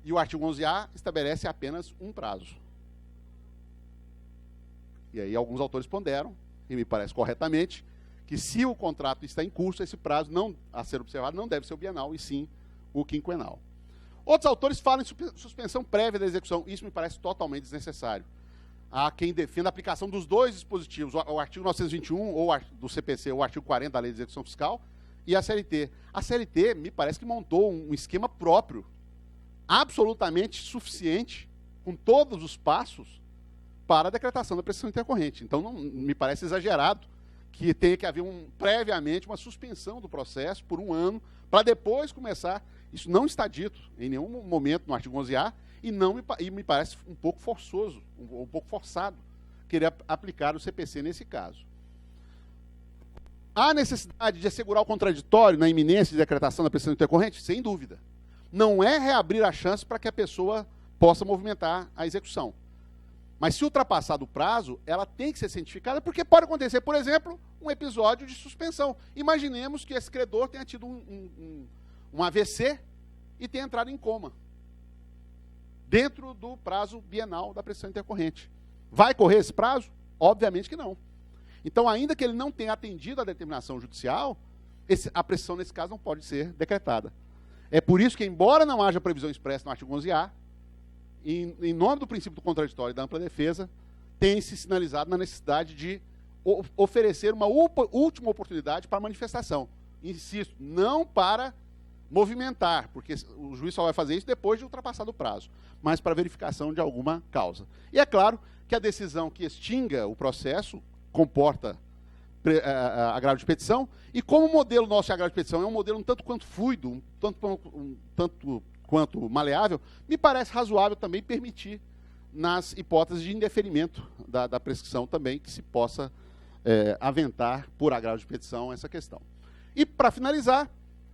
E o artigo 11A estabelece apenas um prazo. E aí alguns autores ponderam, e me parece corretamente, que se o contrato está em curso, esse prazo não a ser observado não deve ser o bienal, e sim o quinquenal. Outros autores falam em suspensão prévia da execução. Isso me parece totalmente desnecessário. Há quem defenda a aplicação dos 2 dispositivos, o artigo 921 ou do CPC, ou o artigo 40 da Lei de Execução Fiscal, e a CLT. A CLT me parece que montou um esquema próprio, absolutamente suficiente, com todos os passos, para a decretação da prescrição intercorrente. Então, não me parece exagerado que tenha que haver previamente uma suspensão do processo por 1 ano, para depois começar. Isso não está dito em nenhum momento no artigo 11A, e me parece um pouco forçoso, um pouco forçado, querer aplicar o CPC nesse caso. Há necessidade de assegurar o contraditório na iminência de decretação da prescrição intercorrente? Sem dúvida. Não é reabrir a chance para que a pessoa possa movimentar a execução. Mas se ultrapassar o prazo, ela tem que ser cientificada, porque pode acontecer, por exemplo, um episódio de suspensão. Imaginemos que esse credor tenha tido um AVC e tenha entrado em coma, dentro do prazo bienal da prescrição intercorrente. Vai correr esse prazo? Obviamente que não. Então, ainda que ele não tenha atendido a determinação judicial, a prescrição, nesse caso, não pode ser decretada. É por isso que, embora não haja previsão expressa no artigo 11A, em nome do princípio do contraditório e da ampla defesa, tem se sinalizado na necessidade de oferecer uma última oportunidade para manifestação. Insisto, não para movimentar, porque o juiz só vai fazer isso depois de ultrapassar o prazo, mas para verificação de alguma causa. E é claro que a decisão que extinga o processo comporta agravo de petição, e como o modelo nosso de agravo de petição é um modelo um tanto quanto fluido, um tanto quanto maleável, me parece razoável também permitir, nas hipóteses de indeferimento da prescrição também, que se possa aventar por agravo de petição essa questão. E, para finalizar,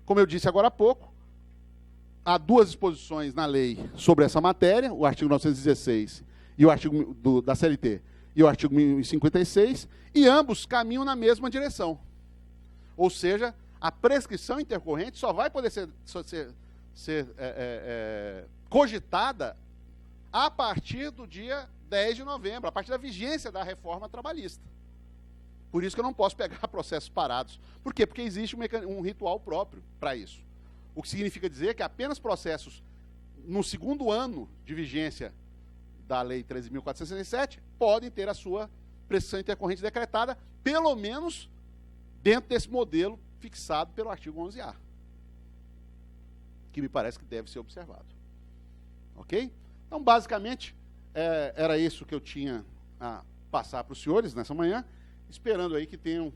como eu disse agora há pouco, há 2 disposições na lei sobre essa matéria, o artigo 916 e o artigo da CLT, e o artigo 1056, e ambos caminham na mesma direção. Ou seja, a prescrição intercorrente só vai poder ser cogitada a partir do dia 10 de novembro, a partir da vigência da reforma trabalhista. Por isso que eu não posso pegar processos parados. Por quê? Porque existe um ritual próprio para isso. O que significa dizer que apenas processos no 2º ano de vigência da Lei 13.467 podem ter a sua prescrição intercorrente decretada, pelo menos dentro desse modelo fixado pelo artigo 11A, que me parece que deve ser observado. Ok? Então, basicamente, era isso que eu tinha a passar para os senhores nessa manhã, esperando aí que tenham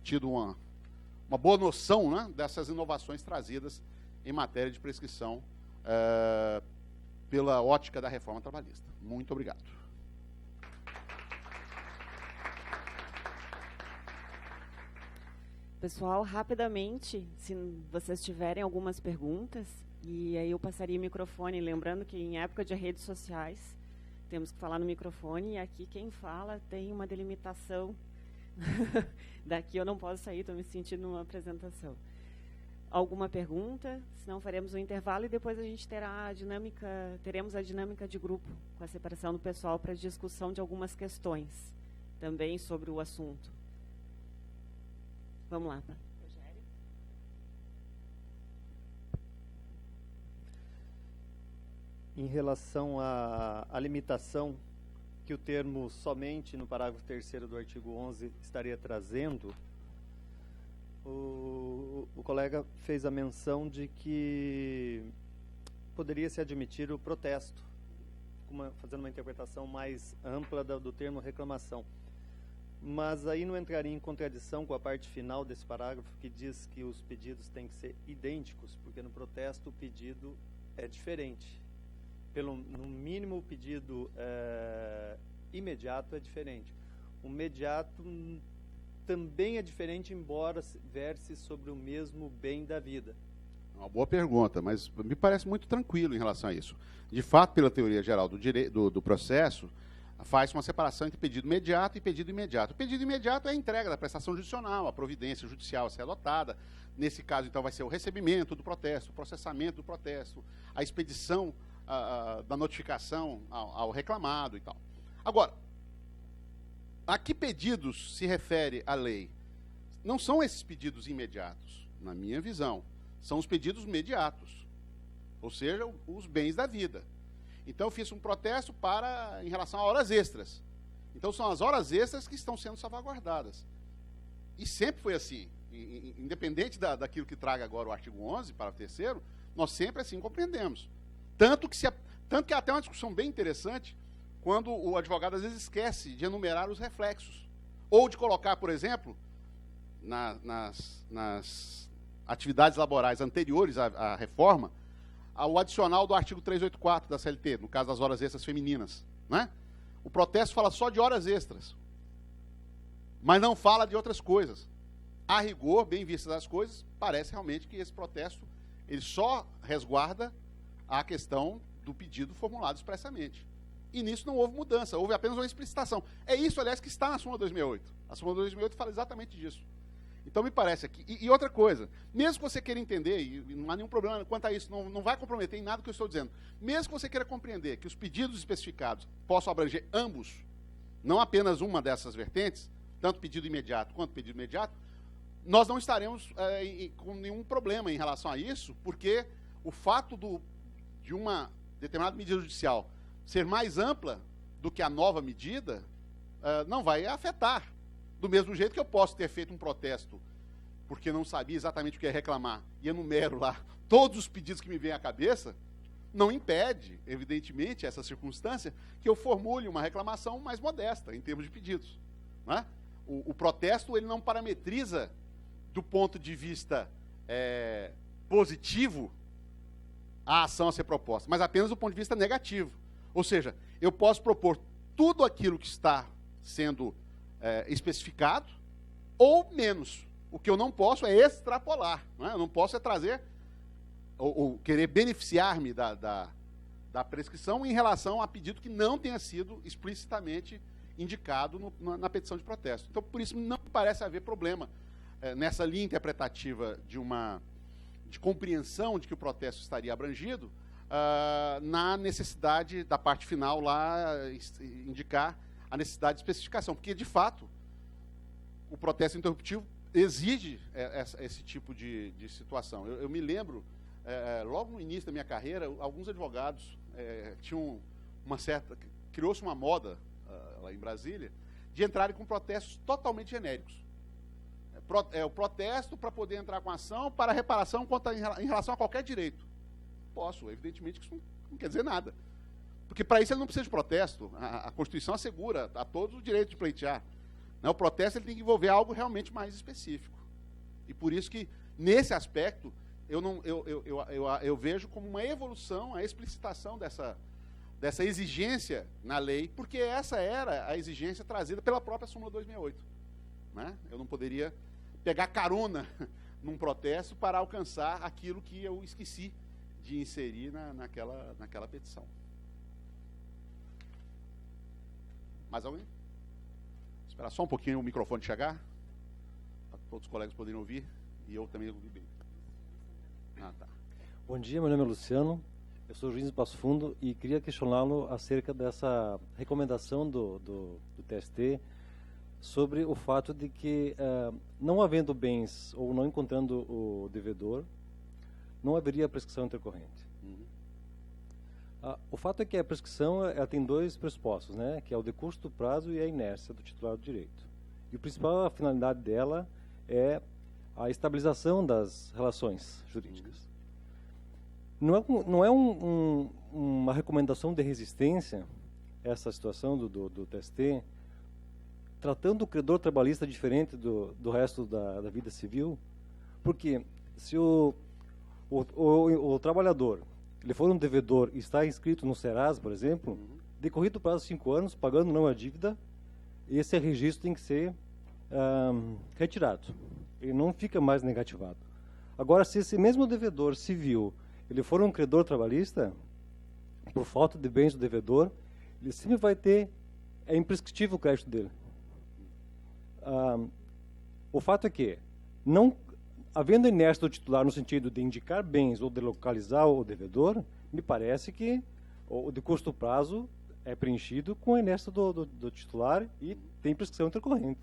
tido uma boa noção, né, dessas inovações trazidas em matéria de prescrição pela ótica da reforma trabalhista. Muito obrigado.
Pessoal, rapidamente, se vocês tiverem algumas perguntas, e aí eu passaria o microfone, lembrando que em época de redes sociais, temos que falar no microfone, e aqui quem fala tem uma delimitação. Daqui eu não posso sair, estou me sentindo numa apresentação. Alguma pergunta? Senão faremos um intervalo e depois a gente teremos a dinâmica de grupo, com a separação do pessoal para discussão de algumas questões, também sobre o assunto. Vamos lá. Rogério.
Em relação à limitação que o termo somente no parágrafo 3º do artigo 11 estaria trazendo, o colega fez a menção de que poderia se admitir o protesto, fazendo uma interpretação mais ampla do termo reclamação. Mas aí não entraria em contradição com a parte final desse parágrafo, que diz que os pedidos têm que ser idênticos, porque no protesto o pedido é diferente. No mínimo, o pedido imediato é diferente. O imediato também é diferente, embora verse sobre o mesmo bem da vida.
Uma boa pergunta, mas me parece muito tranquilo em relação a isso. De fato, pela teoria geral do processo, faz uma separação entre pedido imediato e pedido imediato. O pedido imediato é a entrega da prestação judicial, a providência judicial a ser adotada. Nesse caso, então, vai ser o recebimento do protesto, o processamento do protesto, a expedição da notificação ao reclamado e tal. Agora, a que pedidos se refere a lei? Não são esses pedidos imediatos, na minha visão. São os pedidos mediatos, ou seja, os bens da vida. Então, eu fiz um protesto em relação a horas extras. Então, são as horas extras que estão sendo salvaguardadas. E sempre foi assim. Independente daquilo que traga agora o artigo 11, parágrafo 3º, nós sempre assim compreendemos. Tanto que há até uma discussão bem interessante quando o advogado às vezes esquece de enumerar os reflexos, ou de colocar, por exemplo, nas atividades laborais anteriores à reforma, o adicional do artigo 384 da CLT, no caso das horas extras femininas, né? O protesto fala só de horas extras, mas não fala de outras coisas. A rigor, bem vistas as coisas, parece realmente que esse protesto ele só resguarda a questão do pedido formulado expressamente. E nisso não houve mudança, houve apenas uma explicitação. É isso, aliás, que está na súmula 2008. A súmula 2008 fala exatamente disso. Então, me parece aqui. E outra coisa, mesmo que você queira entender, e não há nenhum problema quanto a isso, não vai comprometer em nada que eu estou dizendo, mesmo que você queira compreender que os pedidos especificados possam abranger ambos, não apenas uma dessas vertentes, tanto pedido imediato quanto pedido imediato, nós não estaremos com nenhum problema em relação a isso, porque o fato de uma determinada medida judicial ser mais ampla do que a nova medida não vai afetar. Do mesmo jeito que eu posso ter feito um protesto porque não sabia exatamente o que ia reclamar e enumero lá todos os pedidos que me vêm à cabeça, não impede, evidentemente, essa circunstância, que eu formule uma reclamação mais modesta em termos de pedidos. Não é? O protesto ele não parametriza do ponto de vista positivo a ação a ser proposta, mas apenas do ponto de vista negativo. Ou seja, eu posso propor tudo aquilo que está sendo especificado, ou menos. O que eu não posso é extrapolar. Não é? Eu não posso trazer, ou querer beneficiar-me da prescrição em relação a pedido que não tenha sido explicitamente indicado na petição de protesto. Então, por isso, não parece haver problema nessa linha interpretativa de compreensão de que o protesto estaria abrangido, na necessidade da parte final lá indicar a necessidade de especificação, porque, de fato, o protesto interruptivo exige esse tipo de situação. Eu me lembro, logo no início da minha carreira, alguns advogados tinham criou-se uma moda lá em Brasília, de entrarem com protestos totalmente genéricos. O protesto para poder entrar com ação para reparação em relação a qualquer direito. Posso, evidentemente que isso não quer dizer nada. Porque para isso ele não precisa de protesto. A Constituição assegura a todos o direito de pleitear. O protesto ele tem que envolver algo realmente mais específico. E por isso que, nesse aspecto, eu vejo como uma evolução a explicitação dessa exigência na lei, porque essa era a exigência trazida pela própria súmula 268. Né? Eu não poderia pegar carona num protesto para alcançar aquilo que eu esqueci de inserir naquela petição. Mais alguém? Esperar só um pouquinho o microfone chegar, para todos os colegas poderem ouvir, e eu também ouvi bem. Tá.
Bom dia, meu nome é Luciano, eu sou juiz de Passo Fundo e queria questioná-lo acerca dessa recomendação do TST sobre o fato de que, não havendo bens ou não encontrando o devedor, não haveria prescrição intercorrente. O fato é que a prescrição ela tem dois pressupostos, né? Que é o decurso do prazo e a inércia do titular do direito. E a principal finalidade dela é a estabilização das relações jurídicas. Não é uma recomendação de resistência essa situação do TST, tratando o credor trabalhista diferente do resto da vida civil, porque se o trabalhador ele for um devedor e está inscrito no Serasa, por exemplo, decorrido o prazo de 5 anos, pagando não a dívida, esse registro tem que ser retirado. Ele não fica mais negativado. Agora, se esse mesmo devedor civil ele for um credor trabalhista, por falta de bens do devedor, ele sempre vai ter, é imprescritível o crédito dele. O fato é que, não havendo inércia do titular no sentido de indicar bens ou de localizar o devedor, me parece que o decurso do prazo é preenchido com a inércia do titular e tem prescrição intercorrente.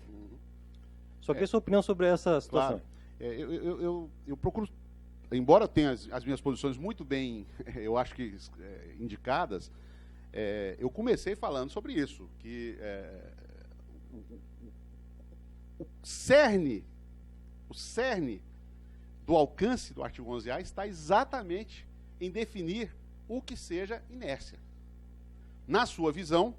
Só que a sua opinião sobre essa situação?
Claro. Eu procuro, embora eu tenha as minhas posições muito bem, eu acho que indicadas, eu comecei falando sobre isso, que o cerne do alcance do artigo 11A está exatamente em definir o que seja inércia. Na sua visão,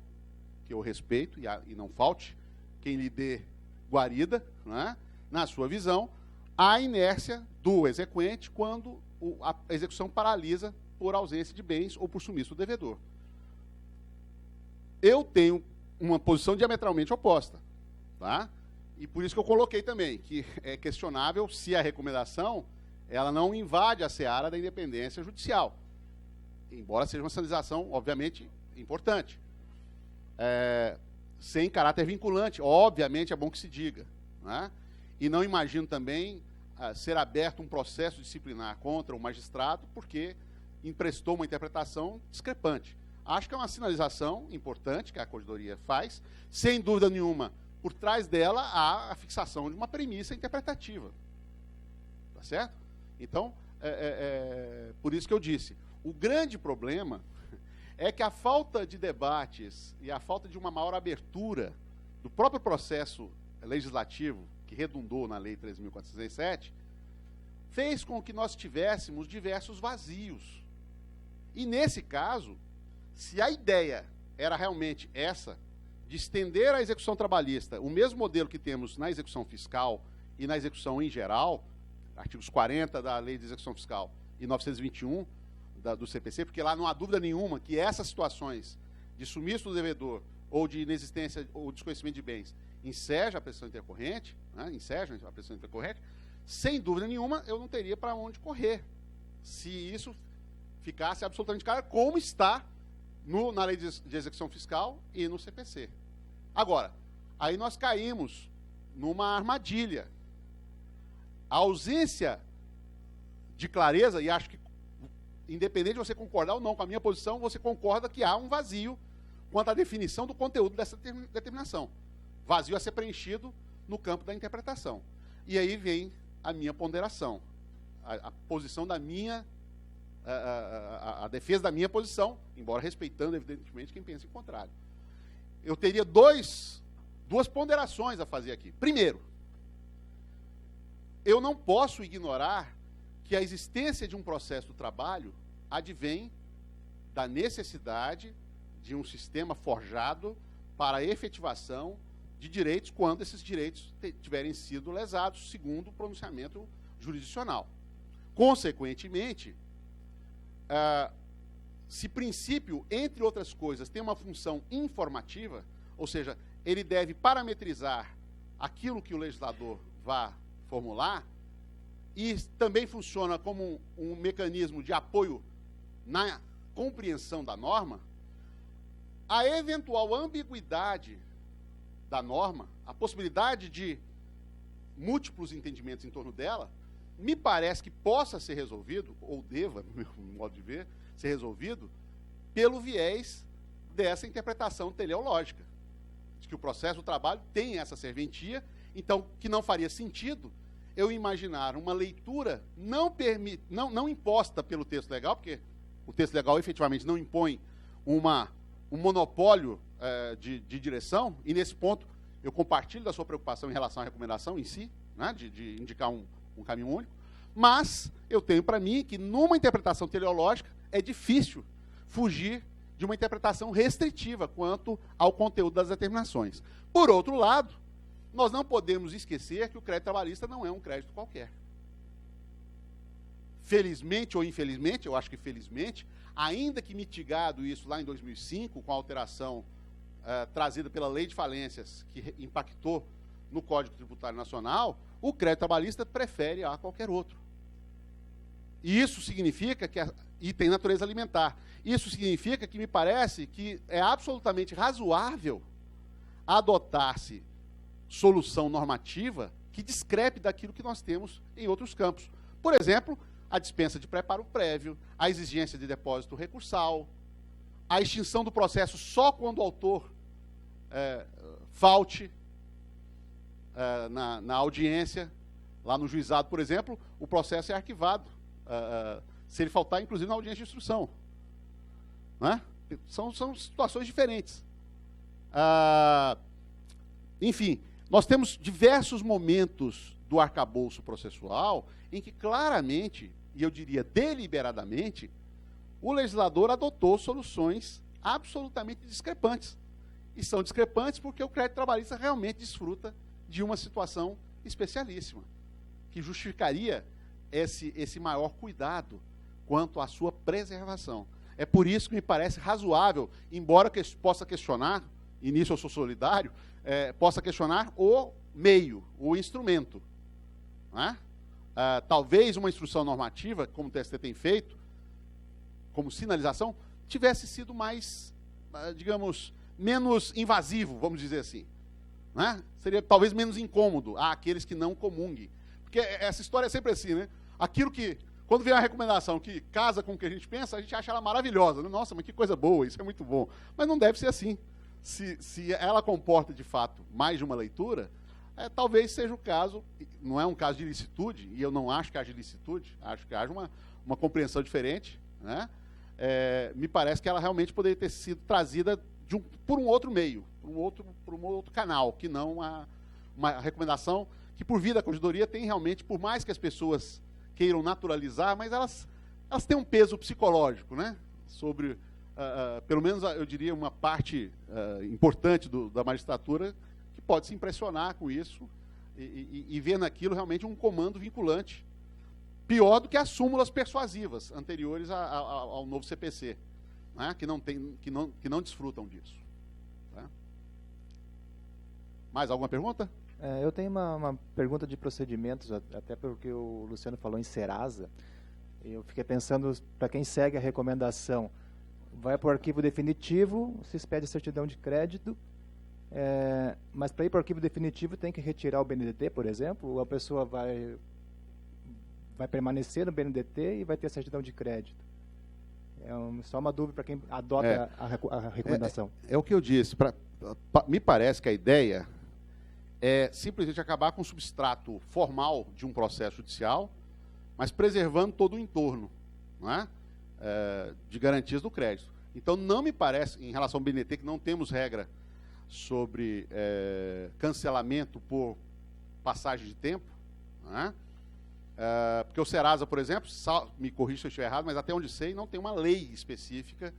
que eu respeito, e não falte quem lhe dê guarida, né, na sua visão, a inércia do exequente quando a execução paralisa por ausência de bens ou por sumiço do devedor. Eu tenho uma posição diametralmente oposta, tá? E por isso que eu coloquei também que é questionável se a recomendação ela não invade a seara da independência judicial, embora seja uma sinalização, obviamente, importante. Sem caráter vinculante, obviamente é bom que se diga, né? E não imagino também ser aberto um processo disciplinar contra o magistrado porque emprestou uma interpretação discrepante. Acho que é uma sinalização importante que a Corregedoria faz, sem dúvida nenhuma, por trás dela há a fixação de uma premissa interpretativa. Tá certo? Então, por isso que eu disse, o grande problema é que a falta de debates e a falta de uma maior abertura do próprio processo legislativo, que redundou na Lei 13.467, fez com que nós tivéssemos diversos vazios. E, nesse caso, se a ideia era realmente essa, de estender à execução trabalhista o mesmo modelo que temos na execução fiscal e na execução em geral, artigos 40 da Lei de Execução Fiscal e 921 do CPC, porque lá não há dúvida nenhuma que essas situações de sumiço do devedor ou de inexistência ou desconhecimento de bens ensejam a prestação intercorrente, né, sem dúvida nenhuma eu não teria para onde correr se isso ficasse absolutamente claro, como está na Lei de Execução Fiscal e no CPC. Agora, aí nós caímos numa armadilha. A ausência de clareza, e acho que, independente de você concordar ou não com a minha posição, você concorda que há um vazio quanto à definição do conteúdo dessa determinação. Vazio a ser preenchido no campo da interpretação. E aí vem a minha ponderação, a posição da minha, a defesa da minha posição, embora respeitando, evidentemente, quem pensa em contrário. Eu teria duas ponderações a fazer aqui. Primeiro, eu não posso ignorar que a existência de um processo do trabalho advém da necessidade de um sistema forjado para a efetivação de direitos quando esses direitos tiverem sido lesados, segundo o pronunciamento jurisdicional. Consequentemente, se princípio, entre outras coisas, tem uma função informativa, ou seja, ele deve parametrizar aquilo que o legislador vá formular, e também funciona como um mecanismo de apoio na compreensão da norma, a eventual ambiguidade da norma, a possibilidade de múltiplos entendimentos em torno dela, me parece que possa ser resolvido, ou deva, no meu modo de ver, ser resolvido pelo viés dessa interpretação teleológica, de que o processo do trabalho tem essa serventia, então, que não faria sentido eu imaginar uma leitura não imposta pelo texto legal, porque o texto legal efetivamente não impõe um monopólio de direção, e nesse ponto eu compartilho da sua preocupação em relação à recomendação em si, né, de indicar um caminho único, mas eu tenho para mim que numa interpretação teleológica é difícil fugir de uma interpretação restritiva quanto ao conteúdo das determinações. Por outro lado, nós não podemos esquecer que o crédito trabalhista não é um crédito qualquer. Felizmente ou infelizmente, eu acho que felizmente, ainda que mitigado isso lá em 2005, com a alteração trazida pela Lei de Falências, que impactou no Código Tributário Nacional, o crédito trabalhista prefere a qualquer outro. E isso significa que, e tem natureza alimentar, isso significa que me parece que é absolutamente razoável adotar-se solução normativa que discrepe daquilo que nós temos em outros campos. Por exemplo, a dispensa de preparo prévio, a exigência de depósito recursal, a extinção do processo só quando o autor falte na audiência. Lá no juizado, por exemplo, o processo é arquivado, se ele faltar, inclusive, na audiência de instrução. Né? São situações diferentes. Enfim, nós temos diversos momentos do arcabouço processual em que claramente, e eu diria deliberadamente, o legislador adotou soluções absolutamente discrepantes. E são discrepantes porque o crédito trabalhista realmente desfruta de uma situação especialíssima, que justificaria esse maior cuidado quanto à sua preservação. É por isso que me parece razoável, embora que possa questionar, e nisso eu sou solidário, possa questionar o meio, o instrumento. Não é? Talvez uma instrução normativa, como o TST tem feito, como sinalização, tivesse sido mais, digamos, menos invasivo, vamos dizer assim. Não é? Seria talvez menos incômodo àqueles que não comunguem. Porque essa história é sempre assim, né? Aquilo que, quando vem uma recomendação que casa com o que a gente pensa, a gente acha ela maravilhosa. Né? Nossa, mas que coisa boa, isso é muito bom. Mas não deve ser assim. Se ela comporta, de fato, mais de uma leitura, talvez seja o caso, não é um caso de ilicitude, e eu não acho que haja ilicitude, acho que haja uma compreensão diferente, né? Me parece que ela realmente poderia ter sido trazida por um outro meio, por um outro canal, que não uma recomendação que, por via da corregedoria, tem realmente, por mais que as pessoas queiram naturalizar, mas elas têm um peso psicológico, né? Sobre, pelo menos, eu diria, uma parte importante da magistratura que pode se impressionar com isso e ver naquilo realmente um comando vinculante, pior do que as súmulas persuasivas anteriores ao novo CPC, né? que não desfrutam disso. Tá? Mais alguma pergunta?
Eu tenho uma pergunta de procedimentos, até porque o Luciano falou em Serasa. Eu fiquei pensando, para quem segue a recomendação, vai para o arquivo definitivo, se expede certidão de crédito, mas para ir para o arquivo definitivo tem que retirar o BNDT, por exemplo, ou a pessoa vai permanecer no BNDT e vai ter a certidão de crédito? Só uma dúvida para quem adota a recomendação.
É o que eu disse. Me parece que a ideia é simplesmente acabar com o substrato formal de um processo judicial, mas preservando todo o entorno, não é? De garantias do crédito. Então, não me parece, em relação ao BNDT, que não temos regra sobre cancelamento por passagem de tempo, não é? Porque o Serasa, por exemplo, me corrija se eu estiver errado, mas até onde sei, não tem uma lei específica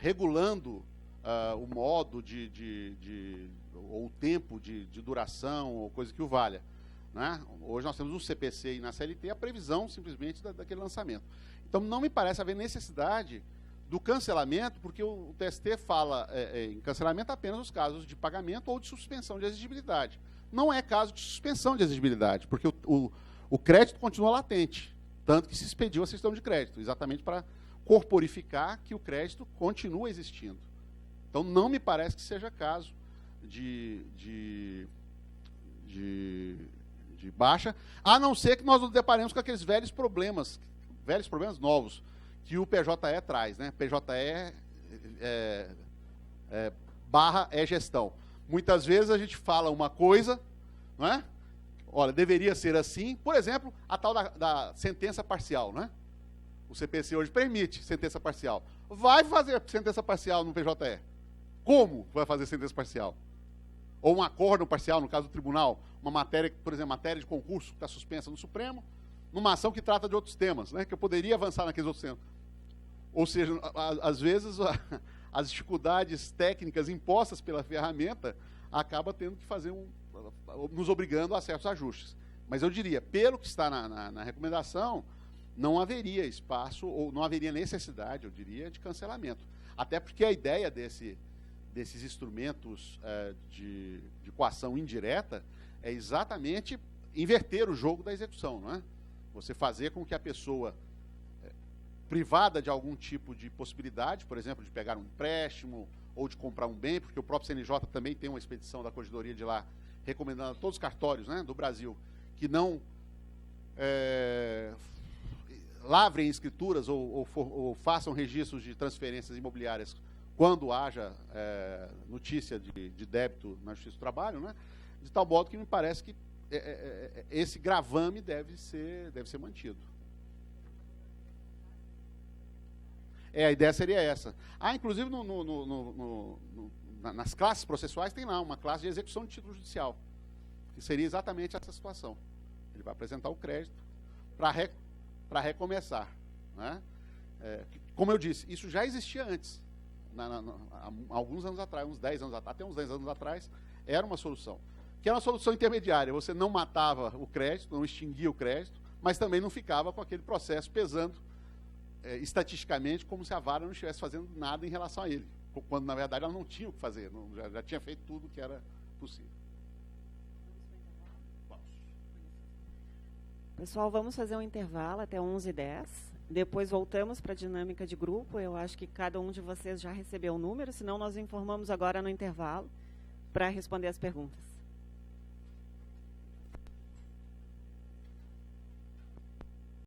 regulando o modo ou o tempo de duração, ou coisa que o valha. Né? Hoje nós temos no CPC e na CLT a previsão simplesmente daquele lançamento. Então não me parece haver necessidade do cancelamento, porque o TST fala em cancelamento apenas nos casos de pagamento ou de suspensão de exigibilidade. Não é caso de suspensão de exigibilidade, porque o crédito continua latente, tanto que se expediu a certidão de crédito, exatamente para corporificar que o crédito continua existindo. Então, não me parece que seja caso de baixa, a não ser que nós nos deparemos com aqueles velhos problemas novos, que o PJE traz, né? PJE barra gestão. Muitas vezes a gente fala uma coisa, não é? Olha, deveria ser assim. Por exemplo, a tal da sentença parcial, né? O CPC hoje permite sentença parcial. Vai fazer sentença parcial no PJE. Como vai fazer sentença parcial? Ou um acórdão parcial, no caso do tribunal, uma matéria, por exemplo, matéria de concurso que está suspensa no Supremo, numa ação que trata de outros temas, né? Que eu poderia avançar naqueles outros temas. Ou seja, às vezes as dificuldades técnicas impostas pela ferramenta acaba tendo que fazer nos obrigando a certos ajustes. Mas eu diria, pelo que está na recomendação, não haveria espaço, ou não haveria necessidade, eu diria, de cancelamento. Até porque a ideia desses instrumentos de coação indireta é exatamente inverter o jogo da execução, não é? Você fazer com que a pessoa privada de algum tipo de possibilidade, por exemplo, de pegar um empréstimo ou de comprar um bem, porque o próprio CNJ também tem uma expedição da corregedoria de lá, recomendando a todos os cartórios, né, do Brasil que não lavrem escrituras ou façam registros de transferências imobiliárias quando haja notícia de débito na Justiça do Trabalho, né, de tal modo que me parece que esse gravame deve ser mantido. A ideia seria essa. Inclusive, nas classes processuais tem lá uma classe de execução de título judicial, que seria exatamente essa situação. Ele vai apresentar o crédito para recomeçar. Né? Como eu disse, isso já existia antes. há alguns anos atrás, uns 10 anos atrás, até uns 10 anos atrás, era uma solução. Que era uma solução intermediária. Você não matava o crédito, não extinguia o crédito, mas também não ficava com aquele processo pesando estatisticamente como se a vara não estivesse fazendo nada em relação a ele. Quando, na verdade, ela não tinha o que fazer, já tinha feito tudo o que era possível.
Pessoal, vamos fazer um intervalo até 11h10. Depois voltamos para a dinâmica de grupo. Eu acho que cada um de vocês já recebeu o número, senão nós informamos agora no intervalo para responder as perguntas.